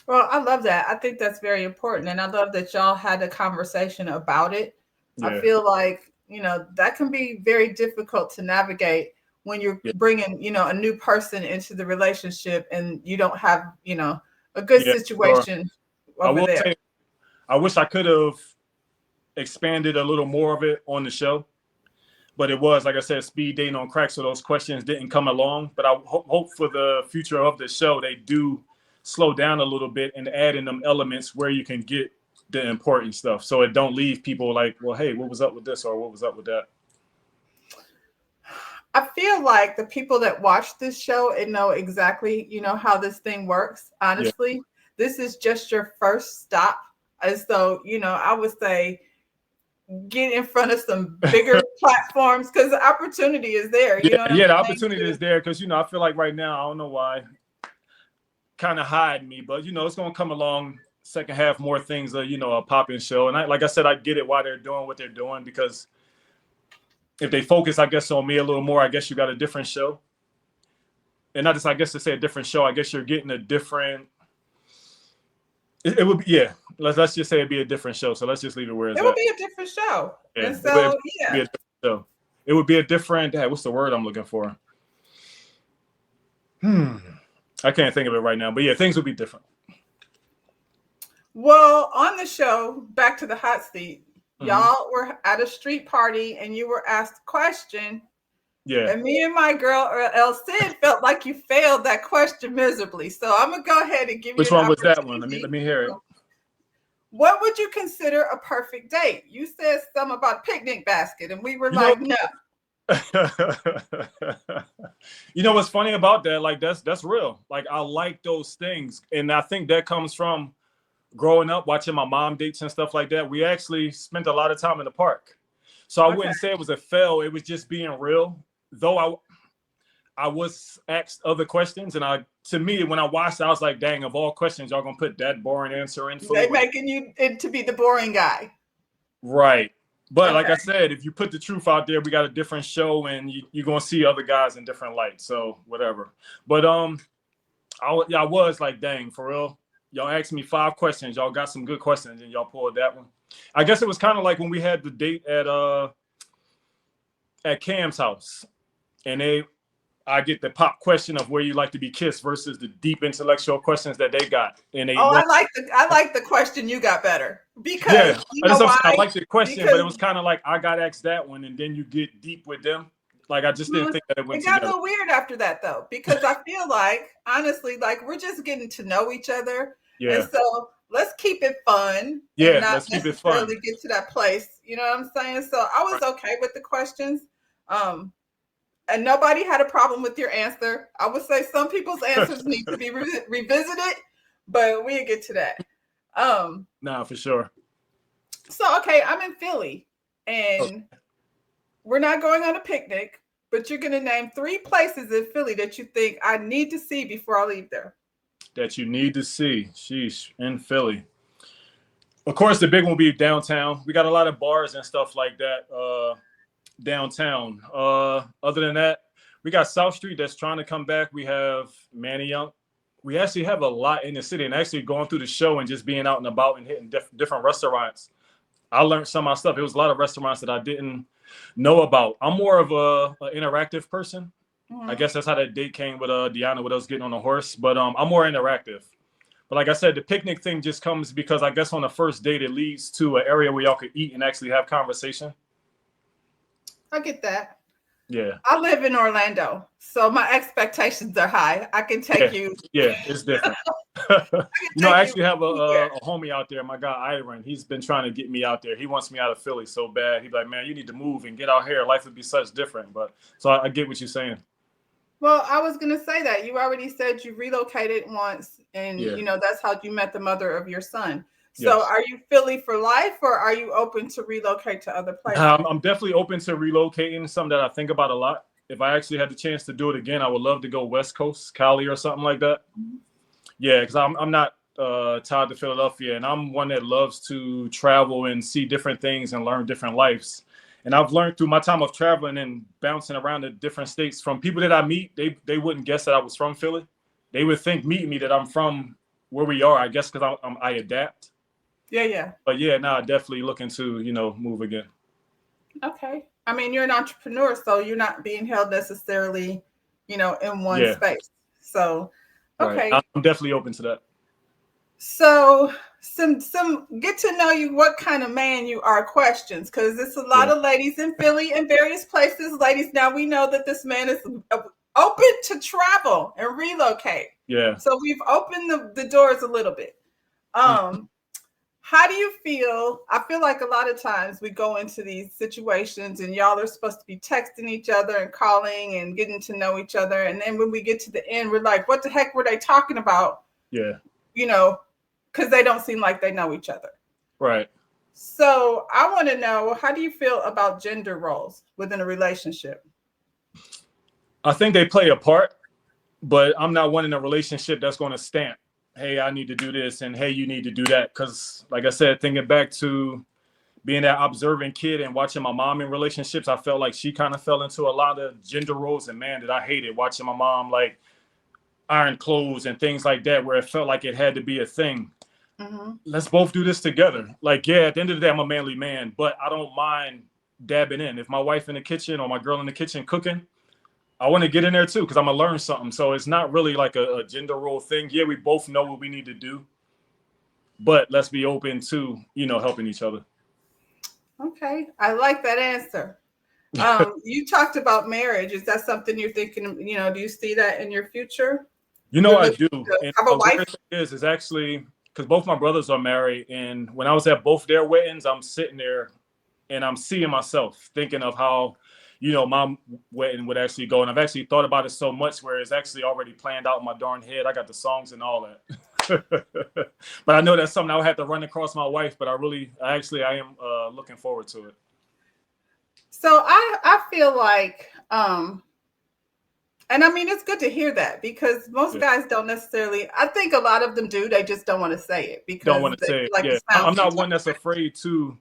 Well, I love that. I think that's very important. And I love that y'all had a conversation about it. I Yeah, feel like, that can be very difficult to navigate when you're yeah, bringing, a new person into the relationship and you don't have, a good yeah. Sure. situation I over will there. say, I wish I could have expanded a little more of it on the show, but it was, like I said, speed dating on crack, so those questions didn't come along. But I hope for the future of the show they do slow down a little bit and add in them elements where you can get the important stuff, so it don't leave people like, well, hey, what was up with this or what was up with that. I feel like the people that watch this show and know exactly, how this thing works, Yeah, honestly, this is just your first stop. And so, I would say get in front of some bigger platforms because the opportunity is there. You yeah, know what I'm yeah. The saying? opportunity is there because I feel like right now I don't know why kind of hide me, but it's gonna come along. second half, more things are, a popping show. And like I said, I get it why they're doing what they're doing, because if they focus, I guess, on me a little more, I guess you got a different show. And not just, I guess, to say a different show, I guess you're getting a different. It would be, yeah. Let's just say it'd be a different show. So let's just leave it where it's It would at. be a different show. Yeah, And so, yeah. be a different show. It would be a different. What's the word I'm looking for? I can't think of it right now. But yeah, things would be different. Well, on the show, back to the hot seat, y'all were at a street party and you were asked a question. Yeah. And me and my girl, El Cid, felt like you failed that question miserably. So I'm going to go ahead and give Which you one was that one? Let me hear it. What would you consider a perfect date? You said something about a picnic basket, and we were like, no. You know what's funny about that? Like, that's real. Like, I like those things. And I think that comes from growing up, watching my mom dates and stuff like that. We actually spent a lot of time in the park. So I wouldn't say it was a fail. It was just being real. Though I was asked other questions, and to me, when I watched it, I was like, dang, of all questions, y'all gonna put that boring answer in for They making you to be the boring guy. Right. But like I said, if you put the truth out there, we got a different show, and you're gonna see other guys in different lights. So whatever. But I was like, dang, for real. Y'all asked me 5 questions. Y'all got some good questions, and y'all pulled that one. I guess it was kind of like when we had the date at Cam's house, and I get the pop question of where you like to be kissed versus the deep intellectual questions that they got. And I like the question you got better, because you know why? I like the question, but it was kind of like I got asked that one, and then you get deep with them. Like, I just didn't think that it went together. It got a little weird after that, though, because I feel like, honestly, like, we're just getting to know each other. Yeah. And so let's keep it fun. Yeah, and not let's keep it fun. Really get to that place. You know what I'm saying? So I was okay with the questions. And nobody had a problem with your answer. I would say some people's answers need to be revisited, but we'll get to that. No, for sure. So, okay, I'm in Philly, and we're not going on a picnic, but you're going to name 3 places in Philly that you think I need to see before I leave there. That you need to see. Sheesh, in Philly. Of course, the big one will be downtown. We got a lot of bars and stuff like that downtown. Other than that, we got South Street that's trying to come back. We have Manayunk. We actually have a lot in the city, and actually going through the show and just being out and about and hitting different restaurants. I learned some of my stuff. It was a lot of restaurants that I didn't know about. I'm more of an interactive person. I guess that's how that date came with Deanna, with us getting on a horse. But I'm more interactive. But like I said, the picnic thing just comes because I guess on the first date, it leads to an area where y'all could eat and actually have conversation. I get that. Yeah. I live in Orlando, so my expectations are high. I can take you. Yeah, it's different. I actually have a homie out there, my guy Iron. He's been trying to get me out there. He wants me out of Philly so bad. He's like, man, you need to move and get out here. Life would be such different. But so I get what you're saying. Well, I was going to say that you already said you relocated once, and that's how you met the mother of your son. So Are you Philly for life, or are you open to relocate to other places? I'm definitely open to relocating, something that I think about a lot. If I actually had the chance to do it again, I would love to go West Coast, Cali or something like that. Mm-hmm. Yeah, because I'm not tied to Philadelphia, and I'm one that loves to travel and see different things and learn different lives. And I've learned through my time of traveling and bouncing around the different states from people that I meet, they wouldn't guess that I was from Philly. They would think, meeting me, that I'm from where we are, I guess, because I adapt. Yeah. But yeah, now definitely looking to, move again. Okay. I mean, you're an entrepreneur, so you're not being held necessarily, in one space. So, okay. Right. I'm definitely open to that. So some get to know you, what kind of man you are questions, because it's a lot of ladies in Philly and various places. Ladies, now we know that this man is open to travel and relocate. Yeah. So we've opened the doors a little bit. How do you feel? I feel like a lot of times we go into these situations and y'all are supposed to be texting each other and calling and getting to know each other. And then when we get to the end, we're like, what the heck were they talking about? Yeah. Because they don't seem like they know each other. Right. So I want to know, how do you feel about gender roles within a relationship? I think they play a part, but I'm not one in a relationship that's going to stamp hey, I need to do this, and hey, you need to do that. Because, like I said, thinking back to being that observant kid and watching my mom in relationships, I felt like she kind of fell into a lot of gender roles, and man, did I hate it watching my mom like iron clothes and things like that, where it felt like it had to be a thing. Mm-hmm. Let's both do this together. Like, yeah, at the end of the day, I'm a manly man, but I don't mind dabbing in. If my wife in the kitchen or my girl in the kitchen cooking, I want to get in there too because I'm gonna learn something. So it's not really like a gender role thing. Yeah, we both know what we need to do, but let's be open to helping each other. Okay, I like that answer. You talked about marriage. Is that something you're thinking? Do you see that in your future? You're I looking do, to and have a the wife? weird thing is actually because both my brothers are married, and when I was at both their weddings, I'm sitting there and I'm seeing myself thinking of how my wedding would actually go, and I've actually thought about it so much where it's actually already planned out in my darn head. I got the songs and all that. But I know that's something I would have to run across my wife, but I am looking forward to it. So I feel like, and I mean, it's good to hear that because most Yeah. guys don't necessarily. I think a lot of them do. They just don't want to say it Don't because want to they say feel it. like Yeah, it sounds I'm some not type one of that's afraid to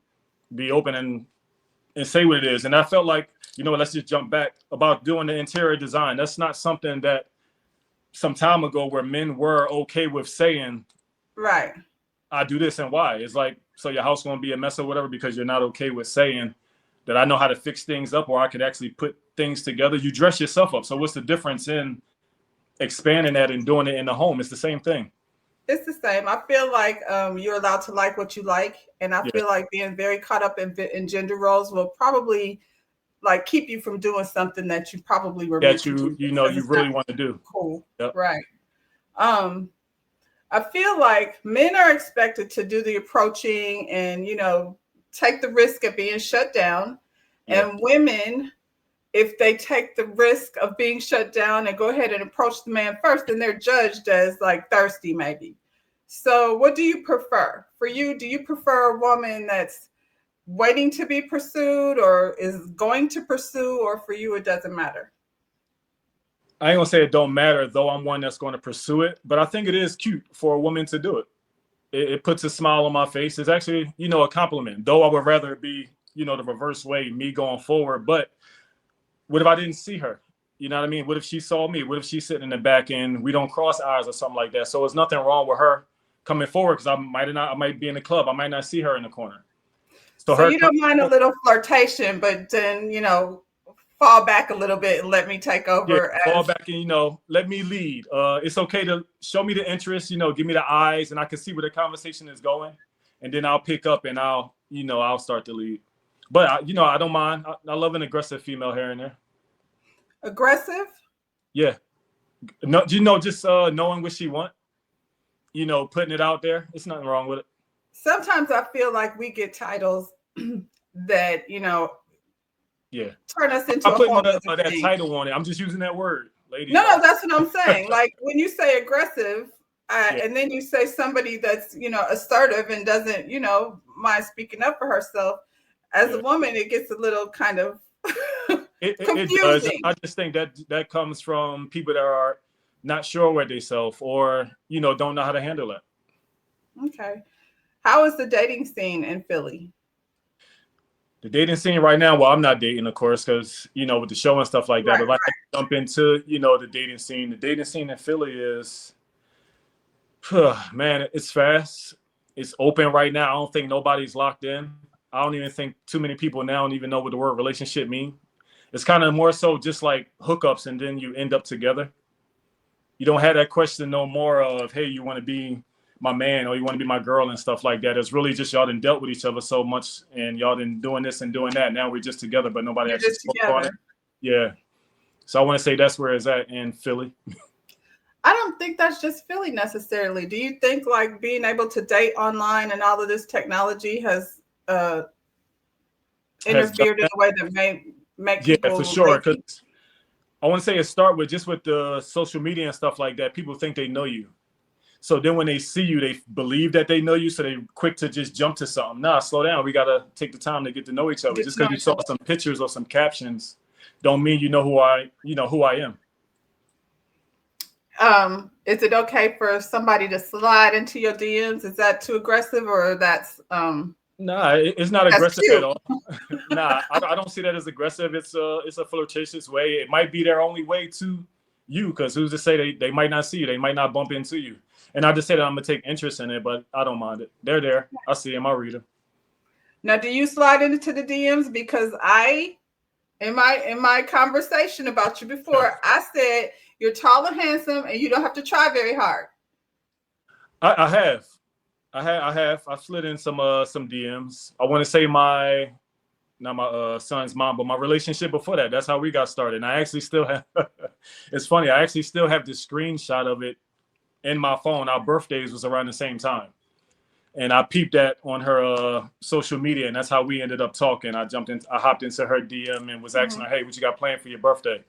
be open and say what it is. And I felt like, let's just jump back about doing the interior design. That's not something that some time ago where men were okay with saying, right. I do this and why. It's like, so your house going to be a mess or whatever because you're not okay with saying that I know how to fix things up or I could actually put things together. You dress yourself up. So what's the difference in expanding that and doing it in the home? It's the same thing. It's the same. I feel like you're allowed to like what you like, and I Yeah. feel like being very caught up in gender roles will probably like keep you from doing something that you probably were meant That to do because you it's not really want to do. cool. Yep. Right. Um, I feel like men are expected to do the approaching and, take the risk of being shut down. Yeah. And women, if they take the risk of being shut down and go ahead and approach the man first, then they're judged as like thirsty, maybe. So, what do you prefer? For you, do you prefer a woman that's waiting to be pursued or is going to pursue, or for you, it doesn't matter? I ain't gonna say it don't matter, though I'm one that's going to pursue it, but I think it is cute for a woman to do it. It puts a smile on my face. It's actually, a compliment. Though I would rather it be, the reverse way, me going forward. But what if I didn't see her? You know what I mean? What if she saw me? What if she's sitting in the back and we don't cross eyes or something like that? So there's nothing wrong with her coming forward because I might be in the club. I might not see her in the corner. So So her you coming don't mind a forward, little flirtation, but then, fall back a little bit and let me take yeah, over fall as back and let me lead. It's okay to show me the interest. Give me the eyes, and I can see where the conversation is going, and then I'll pick up and I'll start to lead. But I don't mind. I love an aggressive female here and there. aggressive. Yeah, no, just knowing what she want. Putting it out there. It's nothing wrong with it. Sometimes I feel like we get titles that, Yeah, turn us I'm into a putting whole other that thing. title on it. I'm just using that word, ladies. No, no, that's what I'm saying. Like when you say aggressive, Yeah, and then you say somebody that's, assertive and doesn't, mind speaking up for herself. As a yeah. woman, it gets a little kind of It does. confusing. I just think that comes from people that are not sure where they self or don't know how to handle it. Okay. How is the dating scene in Philly? The dating scene right now, well, I'm not dating, of course, because with the show and stuff like that. Right, But like right. jump into the dating scene. The dating scene in Philly is, man, it's fast. It's open right now. I don't think nobody's locked in. I don't even think too many people now don't even know what the word relationship mean. It's kind of more so just like hookups, and then you end up together. You don't have that question no more of, hey, you want to be my man or you want to be my girl and stuff like that. It's really just y'all done dealt with each other so much and y'all done doing this and doing that. Now we're just together, but nobody You're actually just spoke on together. it. Yeah. So I want to say that's where it's at in Philly. I don't think that's just Philly necessarily. Do you think like being able to date online and all of this technology has Has done interfered in that. a way that may make Yeah, for people sure. lazy? Because I want to say it start with just with the social media and stuff like that. People think they know you. So then when they see you, they believe that they know you. So they quick to just jump to something. Nah, slow down. We got to take the time to get to know each other. Get Just to know because you each saw other. some pictures or some captions don't mean you know who I am. Is it okay for somebody to slide into your DMs? Is that too aggressive, or Nah, it's not that's aggressive at cute? all. Nah, I don't see that as aggressive. It's a flirtatious way. It might be their only way to you, because who's to say they might not see you, they might not bump into you. And I just say that I'm gonna take interest in it, but I don't mind it. They're there. I see them. I read them. Now, do you slide into the DMs? Because in my conversation about you before, I said you're tall and handsome, and you don't have to try very hard. I have. I've slid in some DMs. I want to say my not my son's mom, but my relationship before that. That's how we got started. And I actually still have. It's funny. I actually still have the screenshot of it in my phone. Our birthdays was around the same time, and I peeped that on her social media, and that's how we ended up talking. I hopped into her DM and was asking her, "Hey, what you got planned for your birthday?"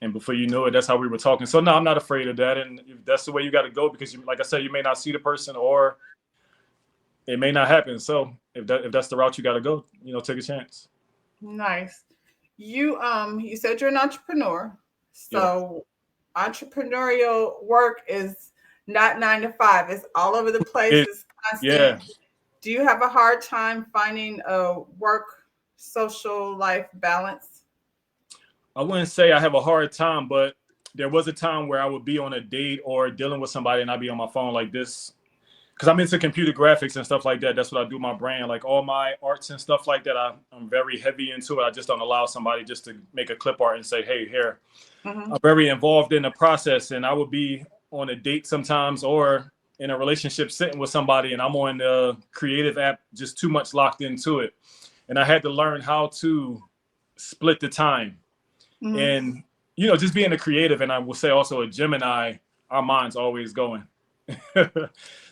And before you knew it, that's how we were talking. So no, I'm not afraid of that, and if that's the way you got to go, because like I said, you may not see the person, or it may not happen. So if that's the route you got to go, take a chance. Nice. You said you're an entrepreneur. Yeah. So entrepreneurial work is not 9 to 5. It's all over the place. It, It's yeah. constant. Do you have a hard time finding a work social life balance? I wouldn't say I have a hard time, but there was a time where I would be on a date or dealing with somebody, and I'd be on my phone like this, because I'm into computer graphics and stuff like that. That's what I do, my brand, like all my arts and stuff like that. I'm very heavy into it. I just don't allow somebody just to make a clip art and say, "Hey, here." Mm-hmm. I'm very involved in the process, and I would be on a date sometimes, or in a relationship sitting with somebody, and I'm on the creative app just too much locked into it. And I had to learn how to split the time. Mm-hmm. And just being a creative, and I will say also a Gemini, our mind's always going.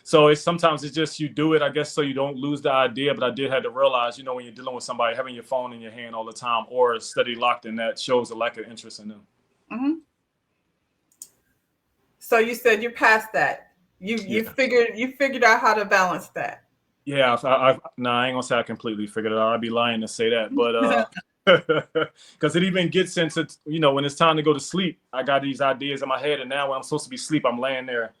So it's just you do it, I guess, so you don't lose the idea. But I did have to realize, when you're dealing with somebody, having your phone in your hand all the time or steady locked in, that shows a lack of interest in them. Mm-hmm. So you said you're past that. You Yeah. you figured out how to balance that. Yeah, no, I ain't gonna say I completely figured it out. I'd be lying to say that, but because it even gets into when it's time to go to sleep, I got these ideas in my head, and now when I'm supposed to be asleep, I'm laying there,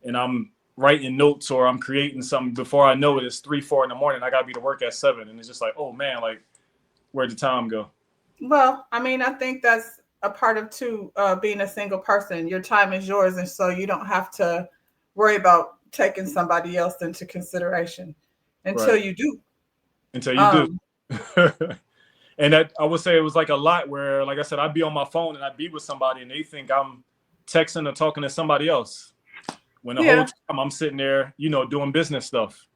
and I'm writing notes or I'm creating something. Before I know it, it's 3, 4 in the morning. I gotta be to work at 7, and it's just like, oh man, like where'd the time go? Well, I mean, I think that's a part of being a single person. Your time is yours, and so you don't have to worry about taking somebody else into consideration until Right. you do. Until you do. Um, And that, I would say, it was like a lot where, like I said, I'd be on my phone and I'd be with somebody and they think I'm texting or talking to somebody else, when the whole yeah. time I'm sitting there, doing business stuff.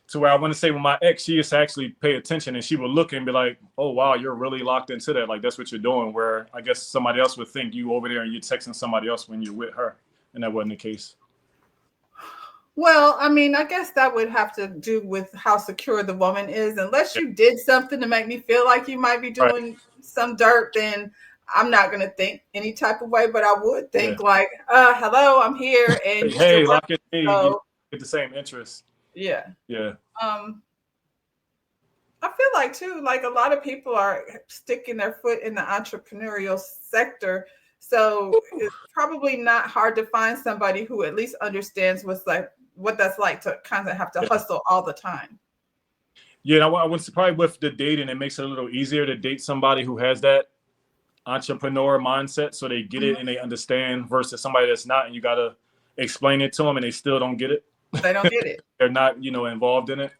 To where I want to say, with my ex, she used to actually pay attention, and she would look and be like, "Oh wow, you're really locked into that. Like that's what you're doing." Where I guess somebody else would think you over there and you're texting somebody else when you're with her, and that wasn't the case. Well, I mean, I guess that would have to do with how secure the woman is. Unless Yeah. you did something to make me feel like you might be Right. doing some dirt, then I'm not going to think any type of way. But I would Yeah. think like, hello, I'm here, and you still Hey, work. lock it. Hey, So get the same interest. yeah. Yeah. Um, I feel like too, like a lot of people are sticking their foot in the entrepreneurial sector. So it's probably not hard to find somebody who at least understands what that's like to kind of have to Yeah. hustle all the time. Yeah. I would say probably with the dating, it makes it a little easier to date somebody who has that entrepreneur mindset, so they get it and they understand, versus somebody that's not, and you gotta explain it to them and they still don't get it. They don't get it. They're not, involved in it.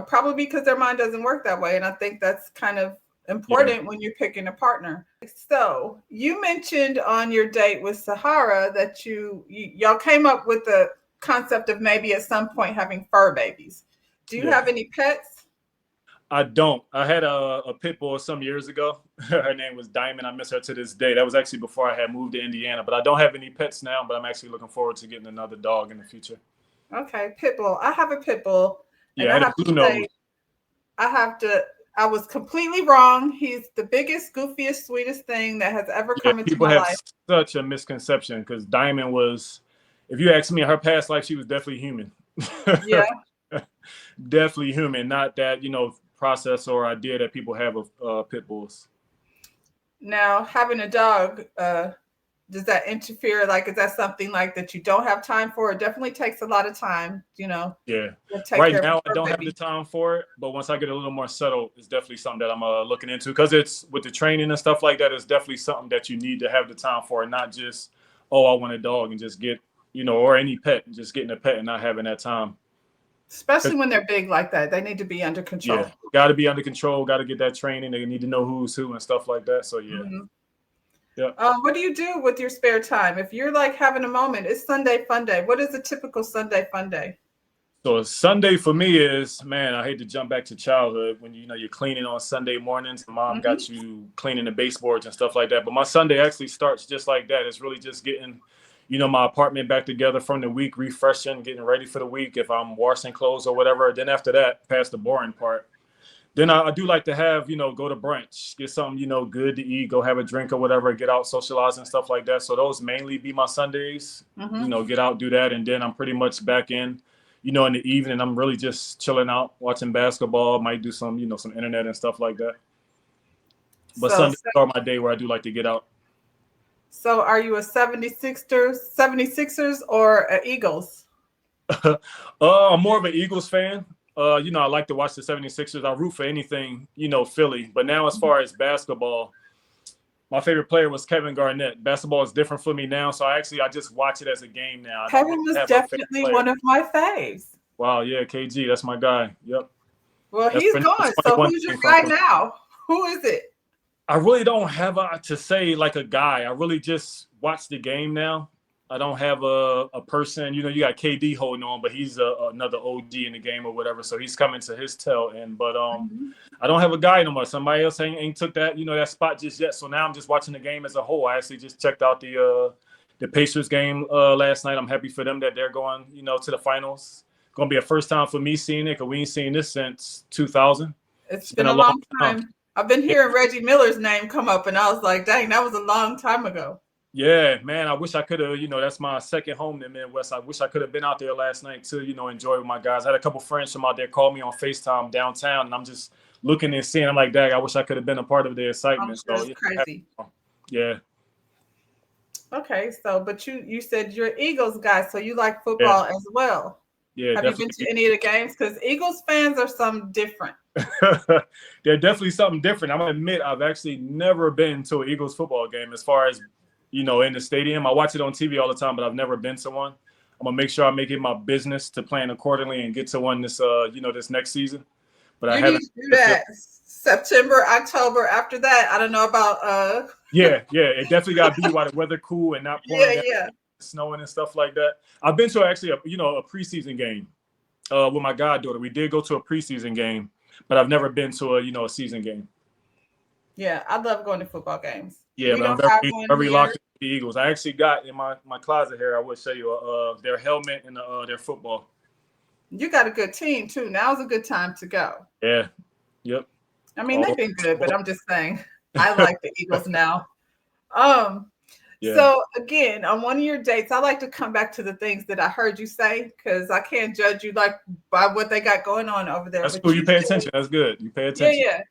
Probably because their mind doesn't work that way. And I think that's kind of Yeah. important when you're picking a partner. So you mentioned on your date with Sahara that y'all came up with the concept of maybe at some point having fur babies. Do you Yeah. have any pets? I don't. I had a pit bull some years ago. Her name was Diamond. I miss her to this day. That was actually before I had moved to Indiana. But I don't have any pets now. But I'm actually looking forward to getting another dog in the future. Okay, pit bull. I have a pit bull, and Yeah, I I had a have to blue nose. say, I have to. I was completely wrong. He's the biggest, goofiest, sweetest thing that has ever Yeah, come into people my have life. such a misconception, because Diamond was, if you ask me, in her past life, she was definitely human. Yeah. Definitely human, not that, process or idea that people have of pit bulls. Now having a dog, does that interfere? Like, is that something like that you don't have time for? It definitely takes a lot of time, Yeah. to take Right care of a now, I fur don't have the baby. time for it, but once I get a little more settled, it's definitely something that I'm looking into because it's with the training and stuff like that. It's definitely something that you need to have the time for, and not just, oh, I want a dog and just get, or any pet, just getting a pet and not having that time. Especially when they're big like that, they need to be under Yeah, control. got to be under control. Got to get that training. They need to know who's who and stuff like that. So yeah, Mhm. yeah. What do you do with your spare time? If you're like having a moment, it's Sunday fun day. What is a typical Sunday fun day? So Sunday for me is, man, I hate to jump back to childhood when you're cleaning on Sunday mornings and mom Hmm. got you cleaning the baseboards and stuff like that. But my Sunday actually starts just like that. It's really just getting, my apartment back together from the week, refreshing, getting ready for the week. If I'm washing clothes or whatever, then after that, past the boring part. Then I do like to have, go to brunch, get something, good to eat, go have a drink or whatever, get out, socialize and stuff like that. So those mainly be my Sundays, Hmm. get out, do that. And then I'm pretty much back in the evening. I'm really just chilling out, watching basketball, might do some, some internet and stuff like that. But So, Sundays are my day where I do like to get out. so are you a 76ers or a Eagles? I'm more of an Eagles fan. I like to watch the 76ers. I root for anything, Philly. But now as far as basketball, my favorite player was Kevin Garnett. Basketball is different for me now, so I just watch it as a game now. I don't really Kevin was have a favorite definitely player. one of my faves. Wow, yeah, KG, that's my guy. Yep, Well, that's he's where number gone. So 21 who's your came from guy for me. now? Who is it? I really don't have to say like a guy. I really just watch the game now. I don't have a person. You got KD holding on, but he's another OG in the game or whatever. So he's coming to his tail end. But Mhm. I don't have a guy no more. Somebody else ain't took that that spot just yet. So now I'm just watching the game as a whole. I actually just checked out the Pacers game last night. I'm happy for them that they're going to the finals. Going to be a first time for me seeing it because we ain't seen this since 2000. It's It's been been a a long long time. time. I've been hearing Reggie Miller's name come up, and I was like, dang, that was a long time ago. Yeah, man, I wish I could have, that's my second home in the Midwest. I wish I could have been out there last night to, enjoy with my guys. I had a couple friends from out there call me on FaceTime downtown, and I'm just looking and seeing. I'm like, dang, I wish I could have been a part of the I'm excitement. sure So, it's crazy. yeah, Okay, so but you said you're an Eagles guy, so you like yeah, football as well. yeah, Have you been definitely. to any of the games? Because Eagles fans are some different. They're definitely something different. I'm gonna admit, I've actually never been to an Eagles football game as far as, in the stadium. I watch it on TV all the time, but I've never been to one. I'm gonna make sure I make it my business to plan accordingly and get to one this next season. But I You need haven't. to do that September, October. After that, I don't know about Yeah, it definitely got to be while the weather cool and not pouring yeah, down, yeah. snowing and stuff like that. I've been to actually a preseason game with my goddaughter. We did go to a preseason game, but I've never been to a season game. Yeah, I love going to football games. Yeah, We but I'm don't have very one very here. locked into the Eagles. I actually got in my closet here. I will show you their helmet and their football. You got a good team too. Now's a good time to go. Yeah, yep. I mean, they've Oh, been good, but I'm just saying I like the Eagles now. Um, yeah. so again, on one of your dates, I like to come back to the things that I heard you say because I can't judge you like by what they got going on over there. That's But cool. You you pay said, attention. That's good. You pay yeah, attention. yeah.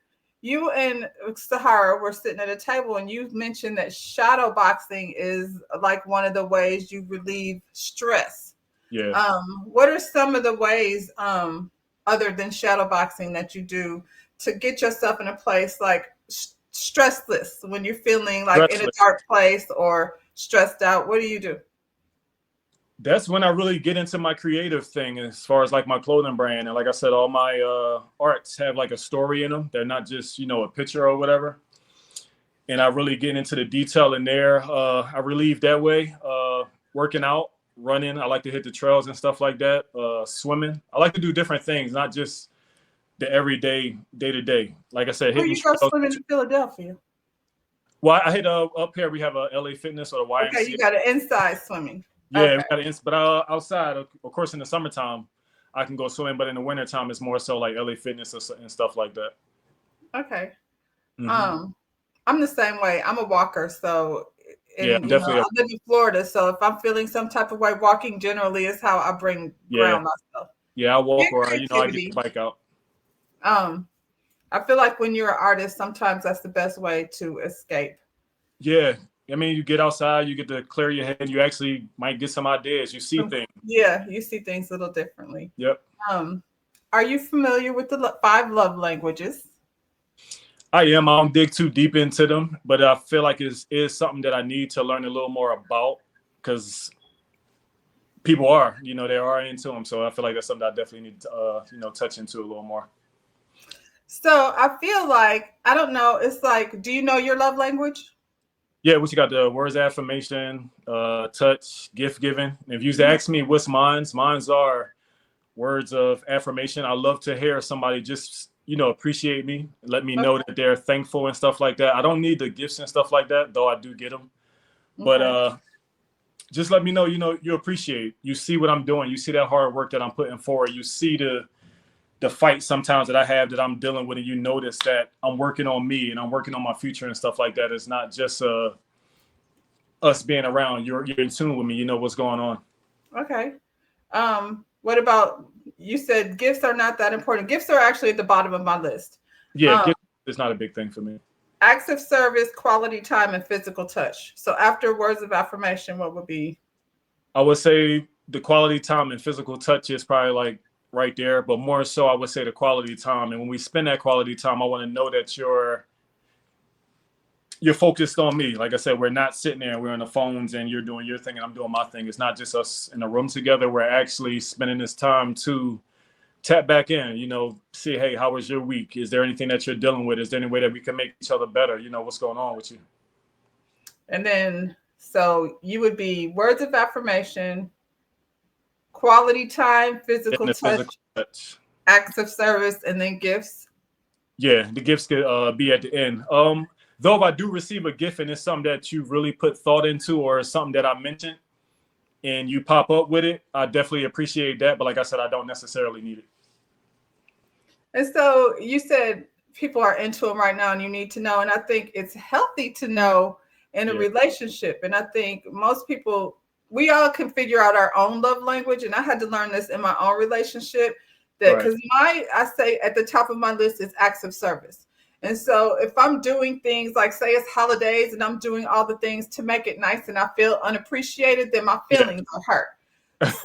You and Sahara were sitting at a table, and you mentioned that shadow boxing is like one of the ways you relieve stress. Yeah. What are some of the ways, other than shadow boxing, that you do to get yourself in a place like stressless when you're feeling like in a Wrestling. dark place or stressed out? What do you do? That's when I really get into my creative thing as far as like my clothing brand. And like I said, all my arts have like a story in them. They're not just, a picture or whatever. And I really get into the detail in there. I relieve that way. Working out, running. I like to hit the trails and stuff like that. Swimming. I like to do different things, not just the everyday, day to day. Like I said, Where hitting you go trails. swimming in Philadelphia? Well, I hit up here. We have a LA Fitness or the Okay, you YMCA. got an inside swimming. Yeah, we Okay, got but outside, of course, in the summertime, I can go swimming. But in the wintertime, it's more so like LA Fitness and stuff like that. okay. Hmm. Um, I'm the same way. I'm a walker, so Yeah, and I'm I definitely live in Florida, so if I'm feeling some type of way, walking generally is how I bring yeah, ground myself. yeah. I And walk or I get the creativity. bike out. Um, I feel like when you're an artist, sometimes that's the best way to escape. Yeah, I mean, you get outside, you get to clear your head, and you actually might get some ideas. You see things. Yeah, you see things a little differently. Yep. Um, are you familiar with the five love languages? I am. I don't dig too deep into them, but I feel like it is something that I need to learn a little more about because people are, they are into them. So I feel like that's something I definitely need to, touch into a little more. So I feel like, I don't know, it's like, do you know your love language? Yeah, what you got? The words of affirmation, touch, gift giving. If you Mhm. ask me what's mine's are words of affirmation. I love to hear somebody just, appreciate me, let me know that they're thankful and stuff like that. I don't need the gifts and stuff like that, though I do get them. But Okay. just let me know, you appreciate. You see what I'm doing. You see that hard work that I'm putting forward. You see the fight sometimes that I have that I'm dealing with, and you notice that I'm working on me and I'm working on my future and stuff like that. It's not just us being around. You're in tune with me. You know what's going on. Okay. What about, you said gifts are not that important. Gifts are actually at the bottom of my list. Yeah, Um, gift is not a big thing for me. acts of service, quality time, and physical touch. So after words of affirmation, what would be? I would say the quality time and physical touch is probably like right there, but more so I would say the quality time. And when we spend that quality time, I want to know that you're focused on me. Like I said, we're not sitting there, we're on the phones and you're doing your thing and I'm doing my thing. It's not just us in a room together. We're actually spending this time to tap back in, see, hey, how was your week? Is there anything that you're dealing with? Is there any way that we can make each other better? What's going on with you? And then, so you would be words of affirmation, quality time, In physical the touch, physical touch. acts of service, and then gifts. Yeah, the gifts could be at the end. Though if I do receive a gift and it's something that you really put thought into or something that I mentioned and you pop up with it, I definitely appreciate that. But like I said, I don't necessarily need it. And so you said people are into them right now and you need to know. And I think it's healthy to know in a Yeah, relationship. And I think most people, we all can figure out our own love language. And I had to learn this in my own relationship, that right. because I say at the top of my list is acts of service. And so if I'm doing things like, say it's holidays and I'm doing all the things to make it nice and I feel unappreciated, then my Yeah. feelings are hurt.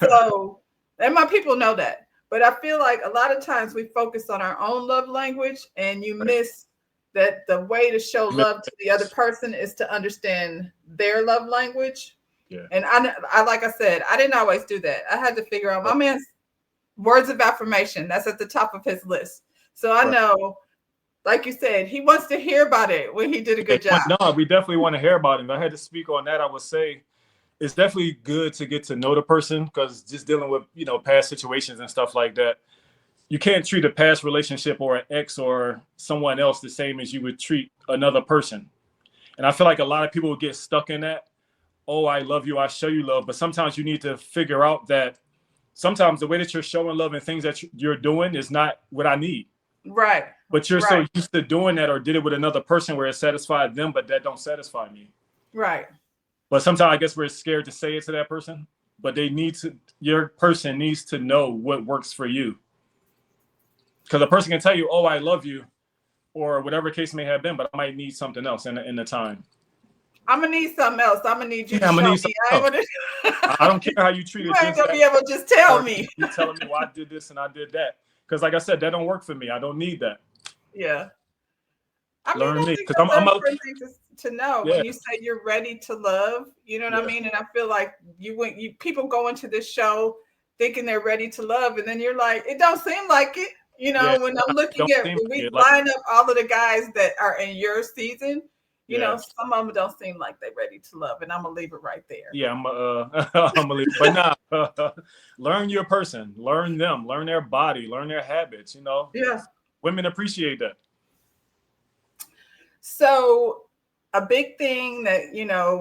So, and my people know that. But I feel like a lot of times we focus on our own love language and you Right. miss that the way to show love to the other person is to understand their love language. Yeah. And like I said, I didn't always do that. I had to figure out my Right. man's words of affirmation. That's at the top of his list. So I Right. know, like you said, he wants to hear about it when he did a Yeah, good job. no, we definitely want to hear about it. If I had to speak on that, I would say it's definitely good to get to know the person because just dealing with, past situations and stuff like that, you can't treat a past relationship or an ex or someone else the same as you would treat another person. And I feel like a lot of people get stuck in that. Oh, I love you, I show you love. But sometimes you need to figure out that sometimes the way that you're showing love and things that you're doing is not what I need. Right. But you're Right. so used to doing that or did it with another person where it satisfied them, but that don't satisfy me. Right. But sometimes I guess we're scared to say it to that person. But your person needs to know what works for you. Because a person can tell you, oh, I love you, or whatever case may have been, but I might need something else in the time. I'm gonna need something else. I'm gonna need you to I'm gonna show need me. something else. I don't care how you You treated ain't this, gonna that, be able to just tell or me. you telling me why I did this and I did that. Because like I said, that don't work for me. I don't need that. Yeah. I mean, Learn I me, think because that's an I'm a important thing to know yeah, when you say you're ready to love. You know what I yeah, mean? And I feel like people go into this show thinking they're ready to love, and then you're like, it don't seem like it. yeah. When I'm Don't looking at, seem when like we it. Like line up all of the guys that are in your season, yeah, some of them don't seem like they're ready to love, and I'm gonna leave it right there. yeah. I'm a leave. But nah, learn your person, learn them, learn their body, learn their habits. Yeah. Women appreciate that. So a big thing that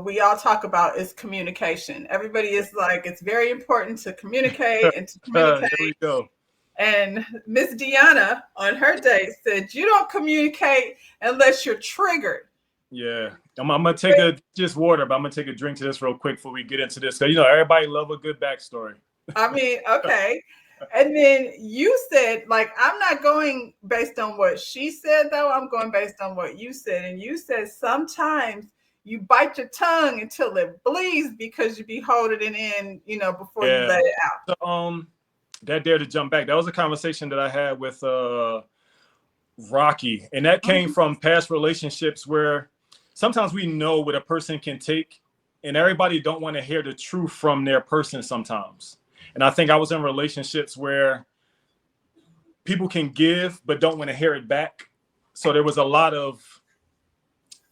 we all talk about is communication. Everybody is like, it's very important to communicate and to Here communicate. we go. And Miss Deanna on her date said, you don't communicate unless you're triggered. Yeah, I'm gonna take just water, but I'm gonna take a drink to this real quick before we get into this. Cause everybody love a good backstory. I mean, okay. And then you said, like, I'm not going based on what she said, though. I'm going based on what you said. And you said sometimes you bite your tongue until it bleeds because you be holding it in, before you Yeah. let it out. So, that dare to jump back. That was a conversation that I had with Rocky, and that came Mhm. from past relationships where sometimes we know what a person can take, and everybody don't want to hear the truth from their person sometimes. And I think I was in relationships where people can give but don't want to hear it back. So there was a lot of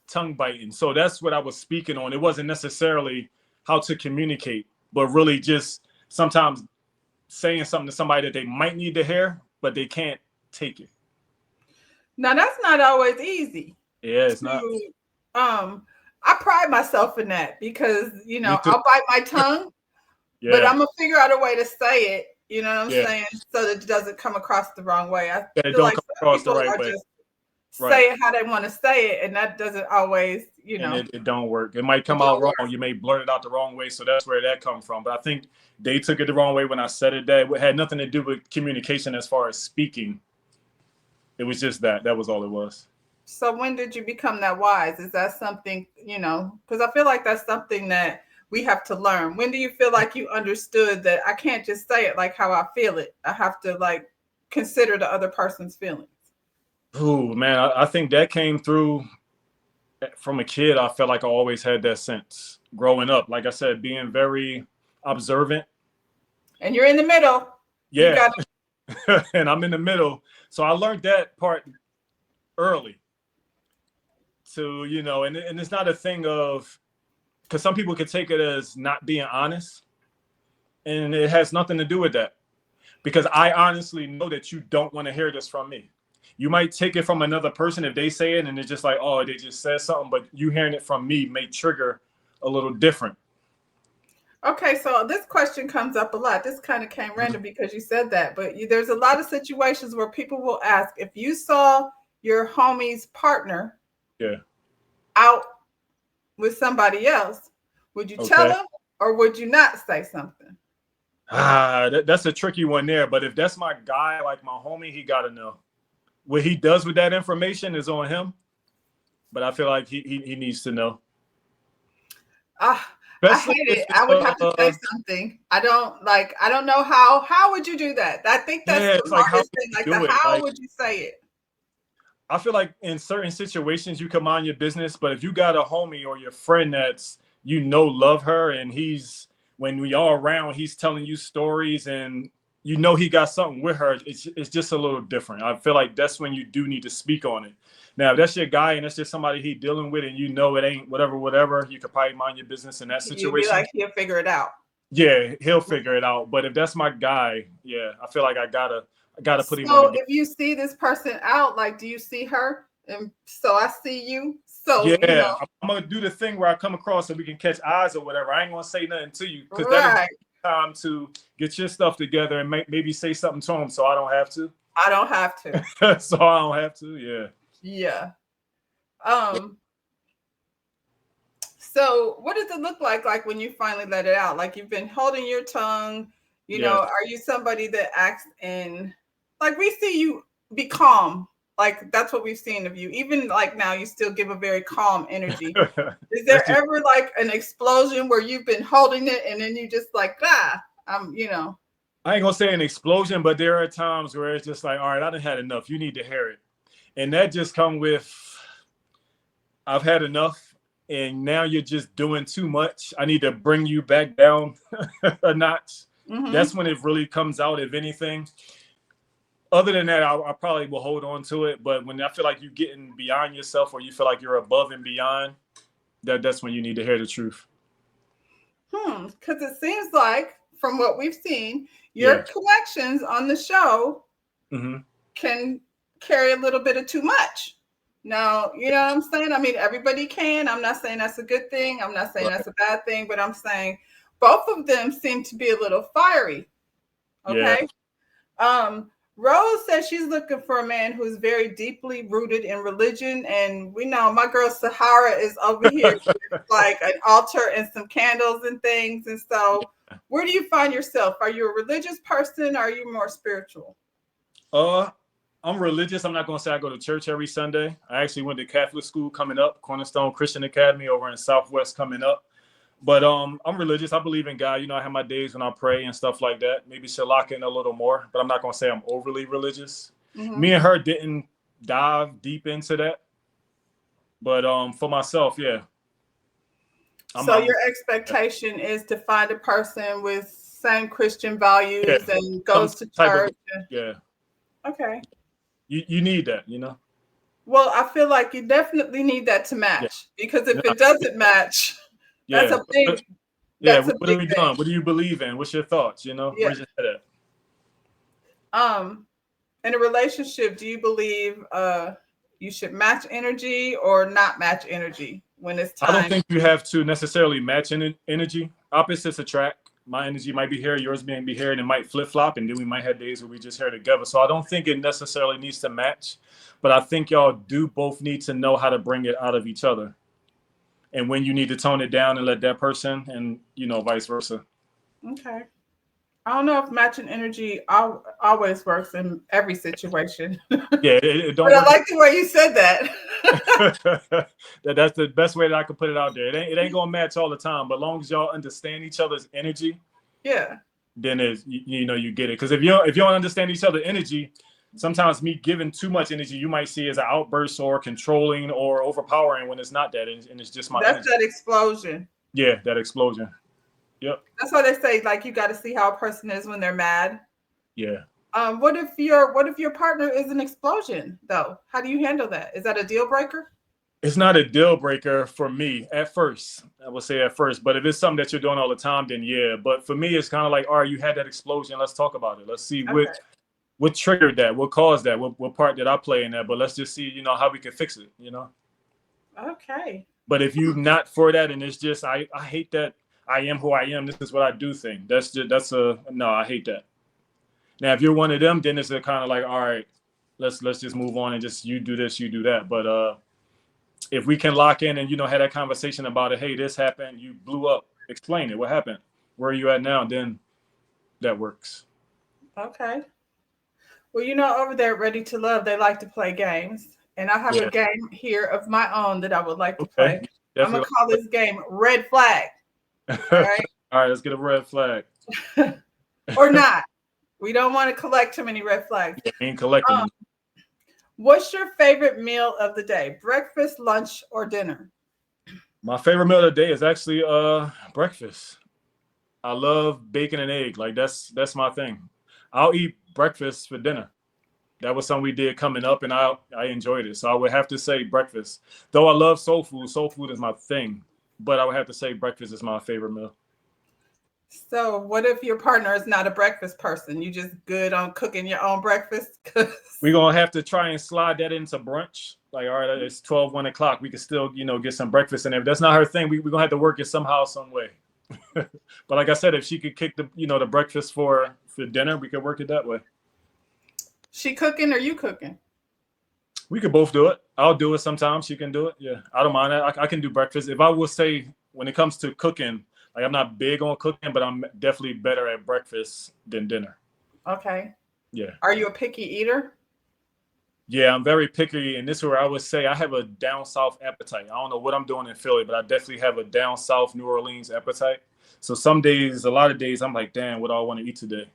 tongue biting. So that's what I was speaking on. It wasn't necessarily how to communicate, but really just sometimes saying something to somebody that they might need to hear, but they can't take it. Now that's not always easy Yeah, it's not. to I pride myself in that because, Me too. I'll bite my tongue, but Yeah, I'm gonna figure out a way to say it, you know what I'm yeah. saying, so that it doesn't come across the wrong way. I Yeah, it feel don't like come some across the people right are way. just Right. say it how they want to say it, and that doesn't always, And it don't work. It might it come out don't wrong. work. You may blurt it out the wrong way. So that's where that comes from. But I think they took it the wrong way when I said it. That it had nothing to do with communication as far as speaking. It was just that. That was all it was. So when did you become that wise? Is that something, because I feel like that's something that we have to learn. When do you feel like you understood that I can't just say it like how I feel it? I have to like consider the other person's feelings. Ooh, man, I think that came through from a kid. I felt like I always had that sense growing up. Like I said, being very observant. And you're in the middle. You Yeah. got And I'm in the middle. So I learned that part early to, and it's not a thing of, because some people could take it as not being honest. And it has nothing to do with that. Because I honestly know that you don't want to hear this from me. You might take it from another person if they say it and it's just like, oh, they just said something, but you hearing it from me may trigger a little different. Okay, so this question comes up a lot. This kind of came random because you said that, but there's a lot of situations where people will ask if you saw your homie's partner Yeah. out with somebody else, would you tell Okay. him or would you not say something? That's a tricky one there. But if that's my guy, like my homie, he got to know. What he does with that information is on him. But I feel like he needs to know. I Especially hate if it. it's I would have to say something. I don't know how would you do that? I think that's yeah, the it's like how hardest would thing. you Like do it? how Like would you say it? I feel like in certain situations you can mind your business, but if you got a homie or your friend that's love her and he's when we are around, he's telling you stories and he got something with her, it's just a little different. I feel like that's when you do need to speak on it. Now, if that's your guy and that's just somebody he dealing with and it ain't whatever, you could probably mind your business in that You'd be situation. like, he'll figure it out. Yeah, he'll figure it out. But if that's my guy, yeah, I feel like I gotta put him on the So game. if you see this person out, like, do you see her? And so I see you. So, Yeah, I'm gonna do the thing where I come across so we can catch eyes or whatever. I ain't gonna say nothing to you because that'll give right. you time to get your stuff together and maybe say something to him so I don't have to. I don't have to. So I don't have to. Yeah. Yeah. Um, so what does it look like when you finally let it out? Like you've been holding your tongue, Yes. are you somebody that acts in like we see you be calm? Like that's what we've seen of you. Even like now you still give a very calm energy. Is That's there just. ever like an explosion where you've been holding it and then you just like I ain't gonna say an explosion, but there are times where it's just like, all right, I done had enough. You need to hear it, and that just come with, I've had enough, and now you're just doing too much. I need to bring you back down a notch. mm-hmm. That's when it really comes out, if anything. Other than that, I probably will hold on to it. But when I feel like you're getting beyond yourself, or you feel like you're above and beyond, that's when you need to hear the truth. Because it seems like from what we've seen, your Yeah. connections on the show Mm-hmm. can carry a little bit of too much. Now, you know what I'm saying? I mean, everybody can. I'm not saying that's a good thing. I'm not saying Right. that's a bad thing, but I'm saying both of them seem to be a little fiery. Yeah. Okay. Rose says she's looking for a man who's very deeply rooted in religion. And we know my girl Sahara is over here with like an altar and some candles and things. And so where do you find yourself? Are you a religious person or are you more spiritual? Uh, I'm religious. I'm not going to say I go to church every Sunday. I actually went to Catholic school coming up, Cornerstone Christian Academy over in Southwest coming up. But I'm religious. I believe in God. You know, I have my days when I pray and stuff like that. Maybe shalaking a little more, but I'm not going to say I'm overly religious. Mm-hmm. Me and her didn't dive deep into that. But for myself, yeah. So your expectation is to find a person with same Christian Yeah, values and some goes to type of church. yeah. Okay. You need that, you know. Well, I feel like you definitely need that to Yeah, match, because if nah, it doesn't match, that's yeah, a big yeah. that's a What are big we thing. doing? What do you believe in? What's your thoughts? You know, Yeah. where's your head at? Um, in a relationship, do you believe you should match energy or not match energy when it's I don't time? think you have to necessarily match energy. Opposites attract. My energy might be here, yours may be here, and it might flip flop, and then we might have days where we just here together. So I don't think it necessarily needs to match, but I think y'all do both need to know how to bring it out of each other, and when you need to tone it down and let that person, and you know, vice versa. Okay. I don't know if matching energy always works in every situation, but Yeah, it don't I work. like the way you said that. That's the best way that I could put it out there. It ain't gonna match all the time, but as long as y'all understand each other's energy, Yeah. then it's, you know, you get it. Because if you don't understand each other's energy, sometimes me giving too much energy, you might see as an outburst or controlling or overpowering when it's not that, and it's just my That's energy. that explosion. Yeah, that explosion. Yep. That's why they say like you got to see how a person is when they're mad. Yeah. What if your partner is an explosion though? How do you handle that? Is that a deal breaker? It's not a deal breaker for me at first. I would say at first, but if it's something that you're doing all the time, then yeah. But for me, it's kind of like, all right, you had that explosion. Let's talk about it. Let's see Okay. what triggered that, what caused that, what part did I play in that. But let's just see, you know, how we can fix it. You know. Okay. But if you not for that, and it's just I hate that I am who I am. This is what I do thing. That's a no. I hate that. Now, if you're one of them, then it's a kind of like, all right, let's just move on and just you do this, you do that. But if we can lock in and you know have that conversation about it, hey, this happened, you blew up, explain it, what happened, where are you at now? Then that works. Okay. Well, over there, Ready to Love, they like to play games. And I have a Yeah. game here of my own that I would like to Okay. play. I'm going Definitely. to call this game Red Flag. All All right, let's get a red flag. right. Or not. We don't want to collect too many red flags. Yeah, ain't collecting Um, them. what's your favorite meal of the day? Breakfast, lunch, or dinner? My favorite meal of the day is actually breakfast. I love bacon and egg. Like that's my thing. I'll eat breakfast for dinner. That was something we did coming up, and I enjoyed it. So I would have to say breakfast. Though I love soul food. Soul food is my thing, but I would have to say breakfast is my favorite meal. So, what if your partner is not a breakfast person? You just good on cooking your own breakfast? We're gonna have to try and slide that into brunch. Like, all right, it's 12, 1 o'clock. We can still, you know, get some breakfast in there. If that's not her thing, we're gonna have to work it somehow, some way. But like I said, if she could kick the breakfast for dinner, we could work it that way. She cooking or you cooking? We could both do it. I'll do it sometimes. She can do it. Yeah, I don't mind. I can do breakfast. If I would say when it comes to cooking, like I'm not big on cooking, but I'm definitely better at breakfast than dinner. Okay. Yeah. Are you a picky eater? Yeah, I'm very picky, and this is where I would say I have a down south appetite. I don't know what I'm doing in Philly, but I definitely have a down south New Orleans appetite. So some days, a lot of days, I'm like, damn, what do I want to eat today?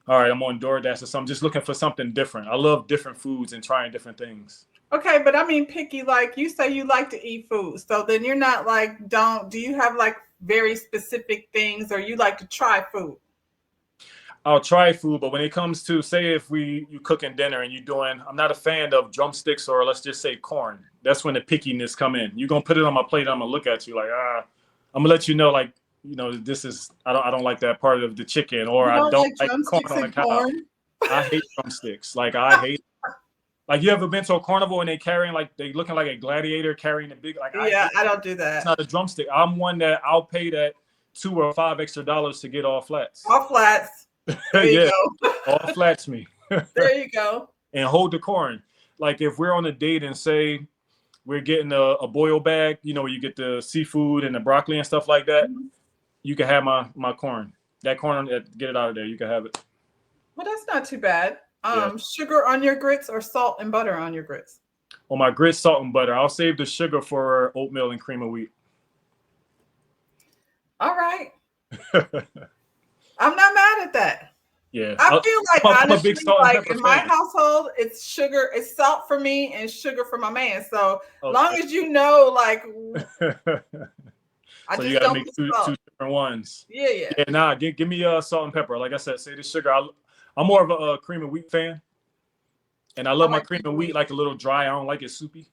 All right, I'm on DoorDash or something, just looking for something different. I love different foods and trying different things. Okay, but I mean picky, like you say you like to eat food. So then you're not like, do you have like very specific things or you like to try food? I'll try food, but when it comes to say if you cooking dinner and you doing, I'm not a fan of drumsticks or let's just say corn. That's when the pickiness come in. You're gonna put it on my plate. I'm gonna look at you like I'm gonna let you know like this is I don't like that part of the chicken or You I don't don't like like corn drumsticks on the and cob. corn? I hate drumsticks. Like I hate. Like you ever been to a carnival and they carrying like they looking like a gladiator carrying a big like Yeah, I don't do it's that. not a drumstick. I'm one that I'll pay that $2 or $5 extra to get all flats. All flats. There you Yeah, go. all flats me. There you go. And hold the corn. Like if we're on a date and say we're getting a boil bag, where you get the seafood and the broccoli and stuff like that, Mhm. you can have my corn. That corn, get it out of there. You can have it. Well, that's not too bad. Yeah. Sugar on your grits or salt and butter on your grits? On my grits, salt and butter. I'll save the sugar for oatmeal and cream of wheat. All right. I'm not mad at that. Yeah. I feel like I'm a big honestly, salt and like pepper in my fan. household, it's sugar, it's salt for me and sugar for my man. So long Okay. as you know, like I So you just got to don't make put two salt. different ones. Yeah, yeah. Yeah, nah, give me salt and pepper. Like I said, say the sugar. I'm more of a cream of wheat fan, and I I love my like cream cream of of wheat wheat. like a little dry. I don't like it soupy.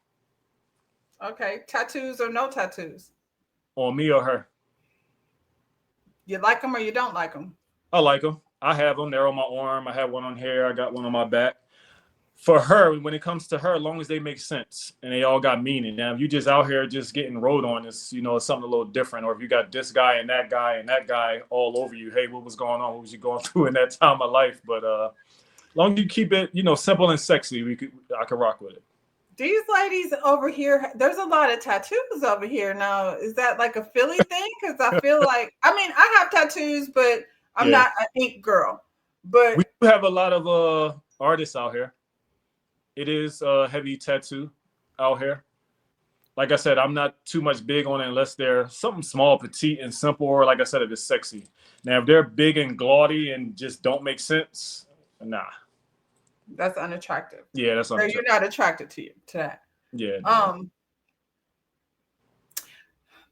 Okay. Tattoos or no tattoos? On me or her, You like them or you don't like them? I like them. I have them. They're on my arm. I have one on here. I got one on my back. For her, when it comes to her, as long as they make sense and they all got meaning. Now, if you just out here just getting rode on, it's something a little different. Or if you got this guy and that guy all over you, hey, what was going on? What was you going through in that time of life? But long as you keep it, simple and sexy, I could rock with it. These ladies over here, there's a lot of tattoos over here now. Is that like a Philly thing? Because I feel like, I mean, I have tattoos, but I'm Yeah, not an ink girl. we But do have a lot of artists out here. It is heavy tattoo out here. Like I said, I'm not too much big on it unless they're something small, petite, and simple, or like I said, if it's sexy. Now, if they're big and gaudy and just don't make sense, nah. that's unattractive. Yeah, that's So you're unacceptable. not attracted to that. Yeah, no. Um,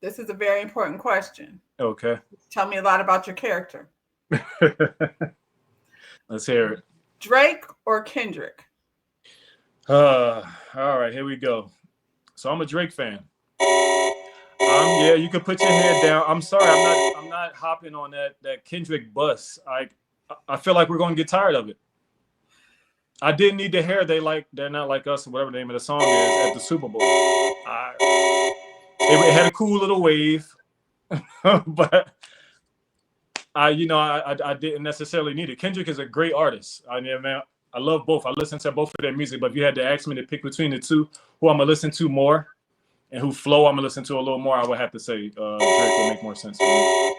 this is a very important question. Okay. Tell me a lot about your character. Let's hear it. Drake or Kendrick? All right, here we go. So I'm a Drake fan. Yeah, you can put your head down. I'm sorry, I'm not hopping on that Kendrick bus. I feel like we're gonna get tired of it. I didn't need to hear they're not like us or whatever the name of the song is at the Super Bowl. It had a cool little wave, but I didn't necessarily need it. Kendrick is a great artist. I mean, man, I love both. I listen to both of their music, but if you had to ask me to pick between the two, who I'm gonna listen to more and who flow I'm gonna listen to a little more, I would have to say Drake would make more sense for me.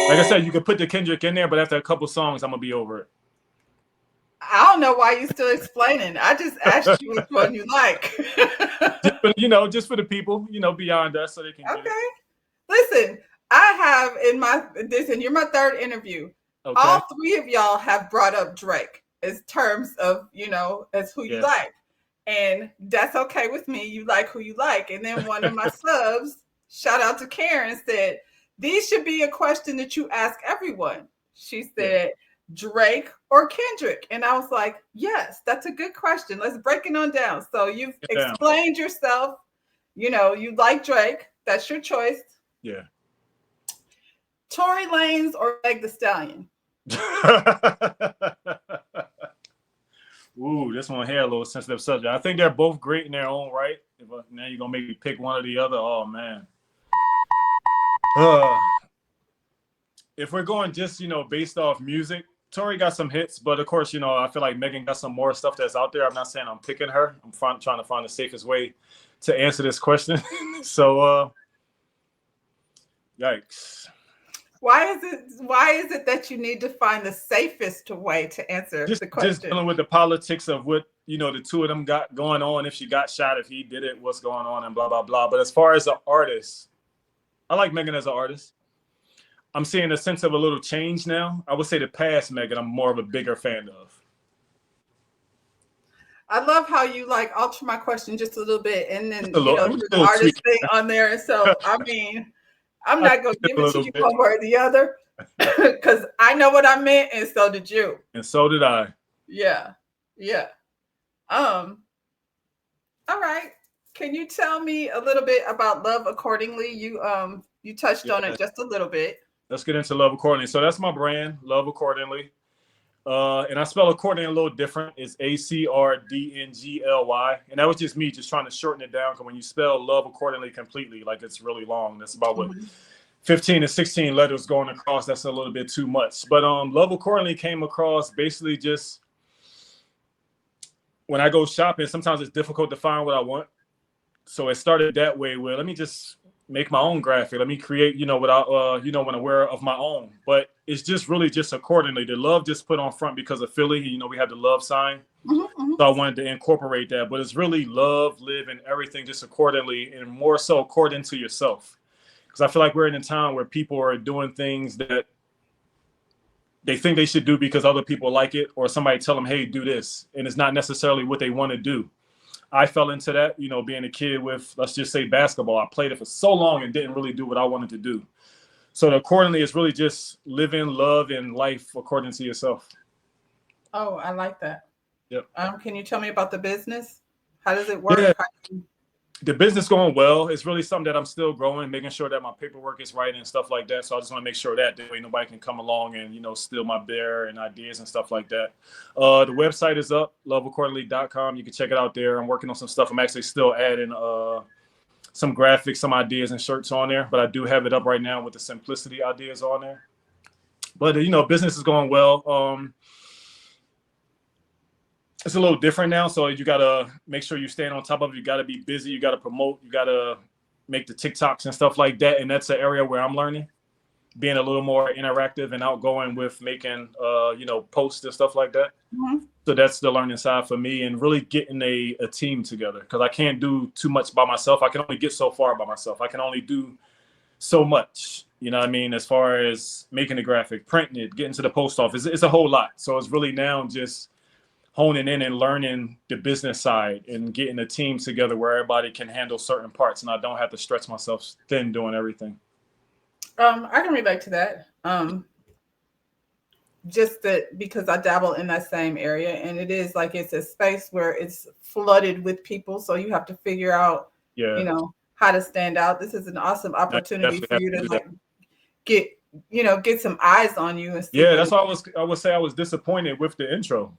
Like I said, you could put the Kendrick in there, but after a couple songs, I'm gonna be over it. I don't know why you're still explaining. I just asked you which one you like. Just for the people, beyond us, so they can get it. Okay. Listen, I have you're my third interview. Okay. All three of y'all have brought up Drake as terms of, as who you like. And that's okay with me. You like who you like. And then one of my subs, shout out to Karen, said, these should be a question that you ask everyone. She said, Drake or Kendrick? And I was like, yes, that's a good question. Let's break it on down. So you've explained yourself. You like Drake. That's your choice. Yeah. Tory Lanez or Meg the Stallion? Ooh, this one here a little sensitive subject. I think they're both great in their own right. Now you're gonna make me pick one or the other. Oh man. If we're going just based off music, Tory got some hits, but of course I feel like Megan got some more stuff that's out there. I'm not saying I'm picking her. I'm trying to find the safest way to answer this question. So, yikes. Why is it that you need to find the safest way to answer the question? Just dealing with the politics of what the two of them got going on. If she got shot, if he did it, what's going on, and blah blah blah. But as far as an artist, I like Megan as an artist. I'm seeing a sense of a little change now. I would say the past Megan, I'm more of a bigger fan of. I love how you alter my question just a little bit, and then the artist thing on there. And so I mean, I'm not going to give it to you one way or the other because I know what I meant, and so did you. And so did I. Yeah. All right. Can you tell me a little bit about Love Accordingly? You touched on it just a little bit. Let's get into Love Accordingly. So that's my brand, Love Accordingly. And I spell accordingly a little different. It's ACRDNGLY. And that was just me just trying to shorten it down. Because when you spell love accordingly completely, it's really long. That's about what 15 to 16 letters going across. That's a little bit too much. But Love Accordingly came across basically just when I go shopping, sometimes it's difficult to find what I want. So it started that way let me just make my own graphic. Let me create, what I want to wear of my own. But it's just really just accordingly. The love just put on front because of Philly. You know, we have the love sign. Mm-hmm. So I wanted to incorporate that. But it's really love, live, and everything just accordingly, and more so according to yourself. Because I feel like we're in a time where people are doing things that they think they should do because other people like it, or somebody tell them, hey, do this. And it's not necessarily what they want to do. I fell into that, you know, being a kid with, let's just say, basketball. I played it for so long and didn't really do what I wanted to do. So accordingly, it's really just living, love, and life according to yourself. Oh, I like that. Yep. Can you tell me about the business? How does it Yeah, work? the business going well. It's really something that I'm still growing, making sure that my paperwork is right and stuff like that. So I just want to make sure that way nobody can come along and, you know, steal my bear and ideas and stuff like that. The website is up, loveaccordingly.com. You can check it out there. I'm working on some stuff. I'm actually still adding some graphics, some ideas and shirts on there, but I do have it up right now with the simplicity ideas on there. But, you know, business is going well. It's a little different now, so you gotta make sure you staying on top of it. You gotta be busy. You gotta promote. You gotta make the TikToks and stuff like that. And that's an area where I'm learning, being a little more interactive and outgoing with making, you know, posts and stuff like that. Mm-hmm. So that's the learning side for me, and really getting a team together, because I can't do too much by myself. I can only get so far by myself. I can only do so much. You know what I mean? As far as making the graphic, printing it, getting to the post office, it's a whole lot. So it's really now just honing in and learning the business side and getting a team together where everybody can handle certain parts and I don't have to stretch myself thin doing everything. I can relate to that. Just that because I dabble in that same area, and it is like it's a space where it's flooded with people, so you have to figure out, Yeah, you know, how to stand out. This is an awesome I opportunity definitely for have you to to do that. like get, you know, get some eyes on you and see Yeah, what that's it. why I would say I was disappointed with the intro.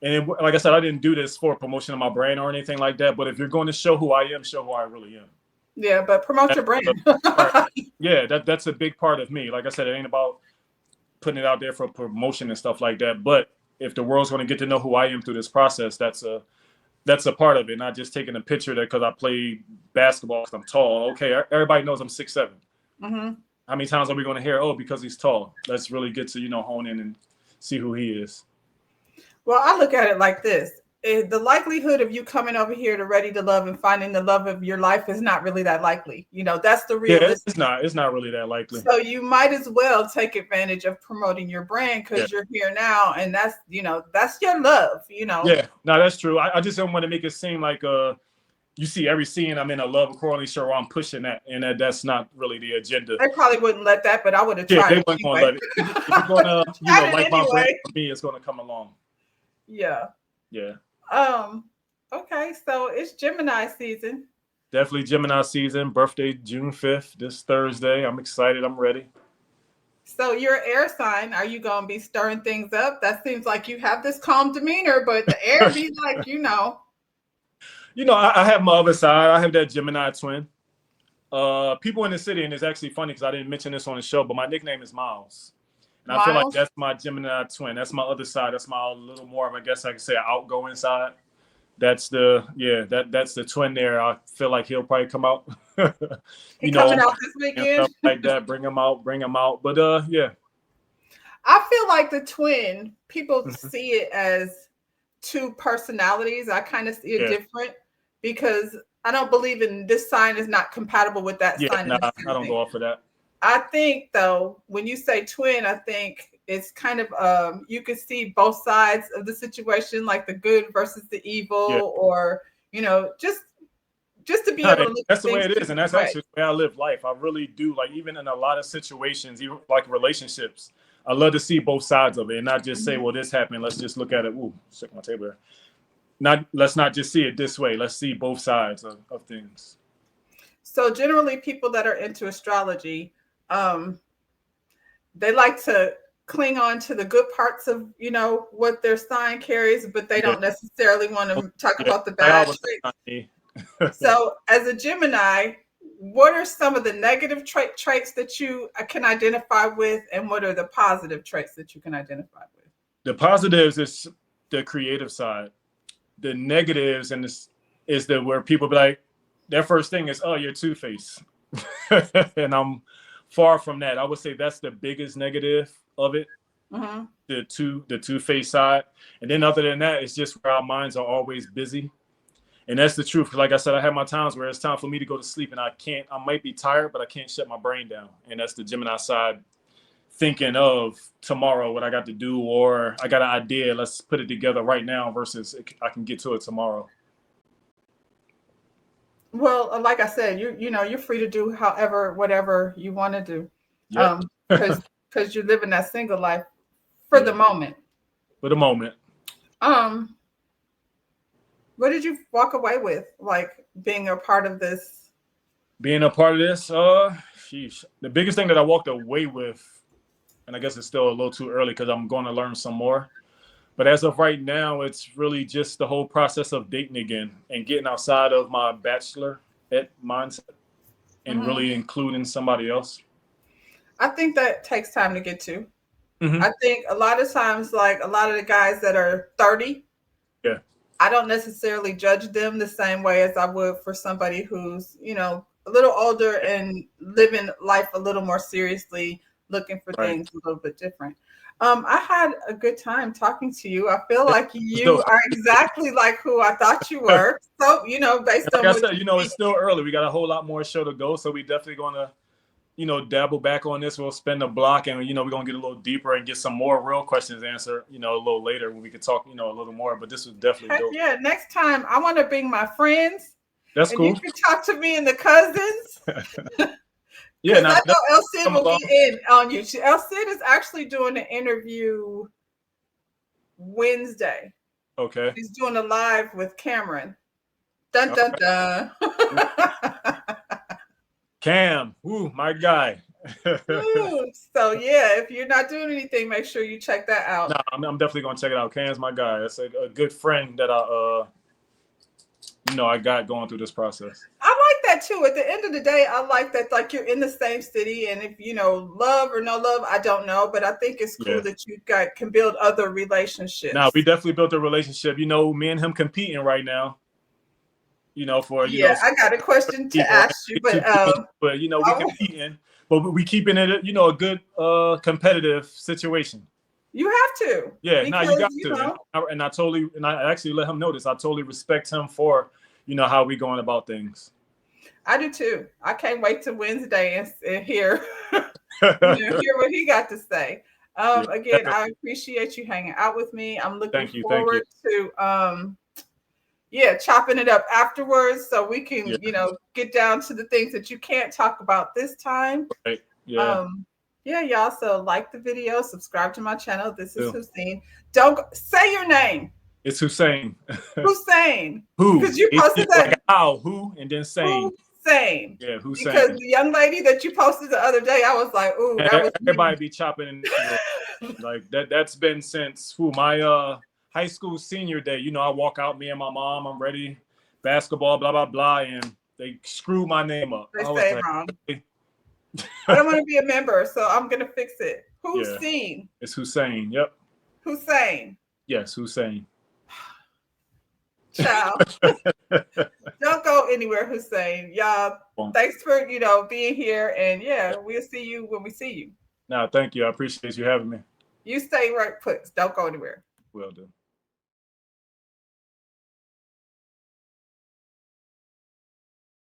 And it, like I said, I didn't do this for promotion of my brand or anything like that. But if you're going to show who I am, show who I really am. Yeah, but promote That's your brand. part. Yeah, that's a big part of me. Like I said, it ain't about putting it out there for promotion and stuff like that. But if the world's going to get to know who I am through this process, that's a part of it. Not just taking a picture that because I play basketball because I'm tall. Okay, everybody knows I'm 6'7". Mm-hmm. How many times are we going to hear, oh, because he's tall? Let's really get to, you know, hone in and see who he is. Well, I look at it like this. The likelihood of you coming over here to Ready to Love and finding the love of your life is not really that likely. You know, that's the Yeah, realistic. it's not really that likely. So you might as well take advantage of promoting your brand Yeah. because you're here now, and that's, you know, that's your love, you know. Yeah, no, that's true. I just don't want to make it seem like you see every scene I'm in a Love Accordingly show where I'm pushing that, and that's not really the agenda. They probably wouldn't let that, but I would have Yeah, tried they it weren't going to anyway. let it. If you're going to, you know, Tried it like my brand anyway. for me, it's going to come along. Yeah. Yeah, Okay, so it's Gemini season. definitely Gemini season. Birthday June 5th, this Thursday. I'm excited. I'm ready. So your air sign, are you gonna be stirring things up? That seems like you have this calm demeanor, but the air be like, you know. You know, I have my other side. I have that Gemini twin. People in the city, and it's actually funny because I didn't mention this on the show, but my nickname is Miles. And I feel like Miles. that's my Gemini twin. That's my other side. That's my little more of, I guess I could say, an outgoing side. That's that's the twin there. I feel like he'll probably come out, He you know, coming out this and weekend. stuff like that. Bring him out, bring him out. But yeah. I feel like the twin, people Mhm. see it as two personalities. I kind of see it Yeah. different because I don't believe in this sign is not compatible with that Yeah, sign nah, and the I same don't thing. go off of that. I think though, when you say twin, I think it's kind of you could see both sides of the situation, like the good versus the Yeah. evil, or you know, just to be No, able to look at that's the way things it is, and that's right. actually the way I live life. I really do. Like even in a lot of situations, even like relationships, I love to see both sides of it, and not just say, Mhm. "Well, this happened. Let's just look at it." Ooh, shake my table here. Let's not just see it this way. Let's see both sides of things. So generally, people that are into astrology, um, they like to cling on to the good parts of, you know, what their sign carries, but they Yeah, don't necessarily want to talk yeah. about the I bad always traits. not me. So, as a Gemini, what are some of the negative traits that you can identify with, and what are the positive traits that you can identify with? The positives is the creative side. The negatives and this is the where people be like, their first thing is, "Oh, you're Two Face," and I'm far from that. I would say that's the biggest negative of it. Mm-hmm. The two-faced side. And then other than that, it's just where our minds are always busy. And that's the truth. Like I said, I have my times where it's time for me to go to sleep and I might be tired, but I can't shut my brain down. And that's the Gemini side, thinking of tomorrow, what I got to do, or I got an idea, let's put it together right now versus I can get to it tomorrow. Well, like I said, you're free to do whatever you want to do. Yep. Because you're living that single life for the moment. For the moment. What did you walk away with, like being a part of this? Being a part of this, sheesh. The biggest thing that I walked away with, and I guess it's still a little too early because I'm going to learn some more. But as of right now, it's really just the whole process of dating again and getting outside of my bachelor mindset and really including somebody else. I think that takes time to get to. Mm-hmm. I think a lot of times, like a lot of the guys that are 30, yeah, I don't necessarily judge them the same way as I would for somebody who's, a little older and living life a little more seriously, looking for things a little bit different. I had a good time talking to you. I feel like you are exactly like who I thought you were. So, based on what I said, it's still early. We got a whole lot more show to go. So we definitely going to, dabble back on this. We'll spend a block and, we're going to get a little deeper and get some more real questions answered, a little later when we could talk, a little more. But this was definitely dope. Yeah, next time I want to bring my friends. That's cool. You can talk to me and the cousins. Yeah, I know El Cid will be in on you. El Cid is actually doing an interview Wednesday. Okay. He's doing a live with Cameron. Dun, dun, dun. Cam, my guy. So, yeah, if you're not doing anything, make sure you check that out. No, I'm definitely going to check it out. Cam's my guy. That's a good friend that I got going through this process. I like that too. At the end of the day, I like that, like, you're in the same city, and if love or no love, I don't know, but I think it's cool that you can build other relationships. No, we definitely built a relationship. Me and him competing right now. I got a question to ask you, but we competing, but we keeping it a good competitive situation. You have to. Yeah, because, you got to. And I actually let him know this. I totally respect him for, how we going about things. I do too. I can't wait till Wednesday and hear, hear what he got to say. Again, I appreciate you hanging out with me. I'm looking forward to, chopping it up afterwards so we can, get down to the things that you can't talk about this time. Right. Yeah. Y'all. So like the video, subscribe to my channel. This is Husieen. Don't say your name. It's Husieen. Husieen. Who? Because you posted that. Like who? And then Sane. Husieen. Yeah, Husieen. Because the young lady that you posted the other day, I was like, ooh, that was everybody be chopping like that. That's been since my high school senior day. I walk out, me and my mom, I'm ready, basketball, blah blah blah, and they screw my name up. They say wrong. I don't want to be a member, so I'm gonna fix it. Husieen. Yeah. It's Husieen. Yep. Husieen. Yes, Husieen. Ciao. Don't go anywhere, Husieen. Y'all, thanks for being here, and we'll see you when we see you. No, thank you. I appreciate you having me. You stay right put. Don't go anywhere. Will do.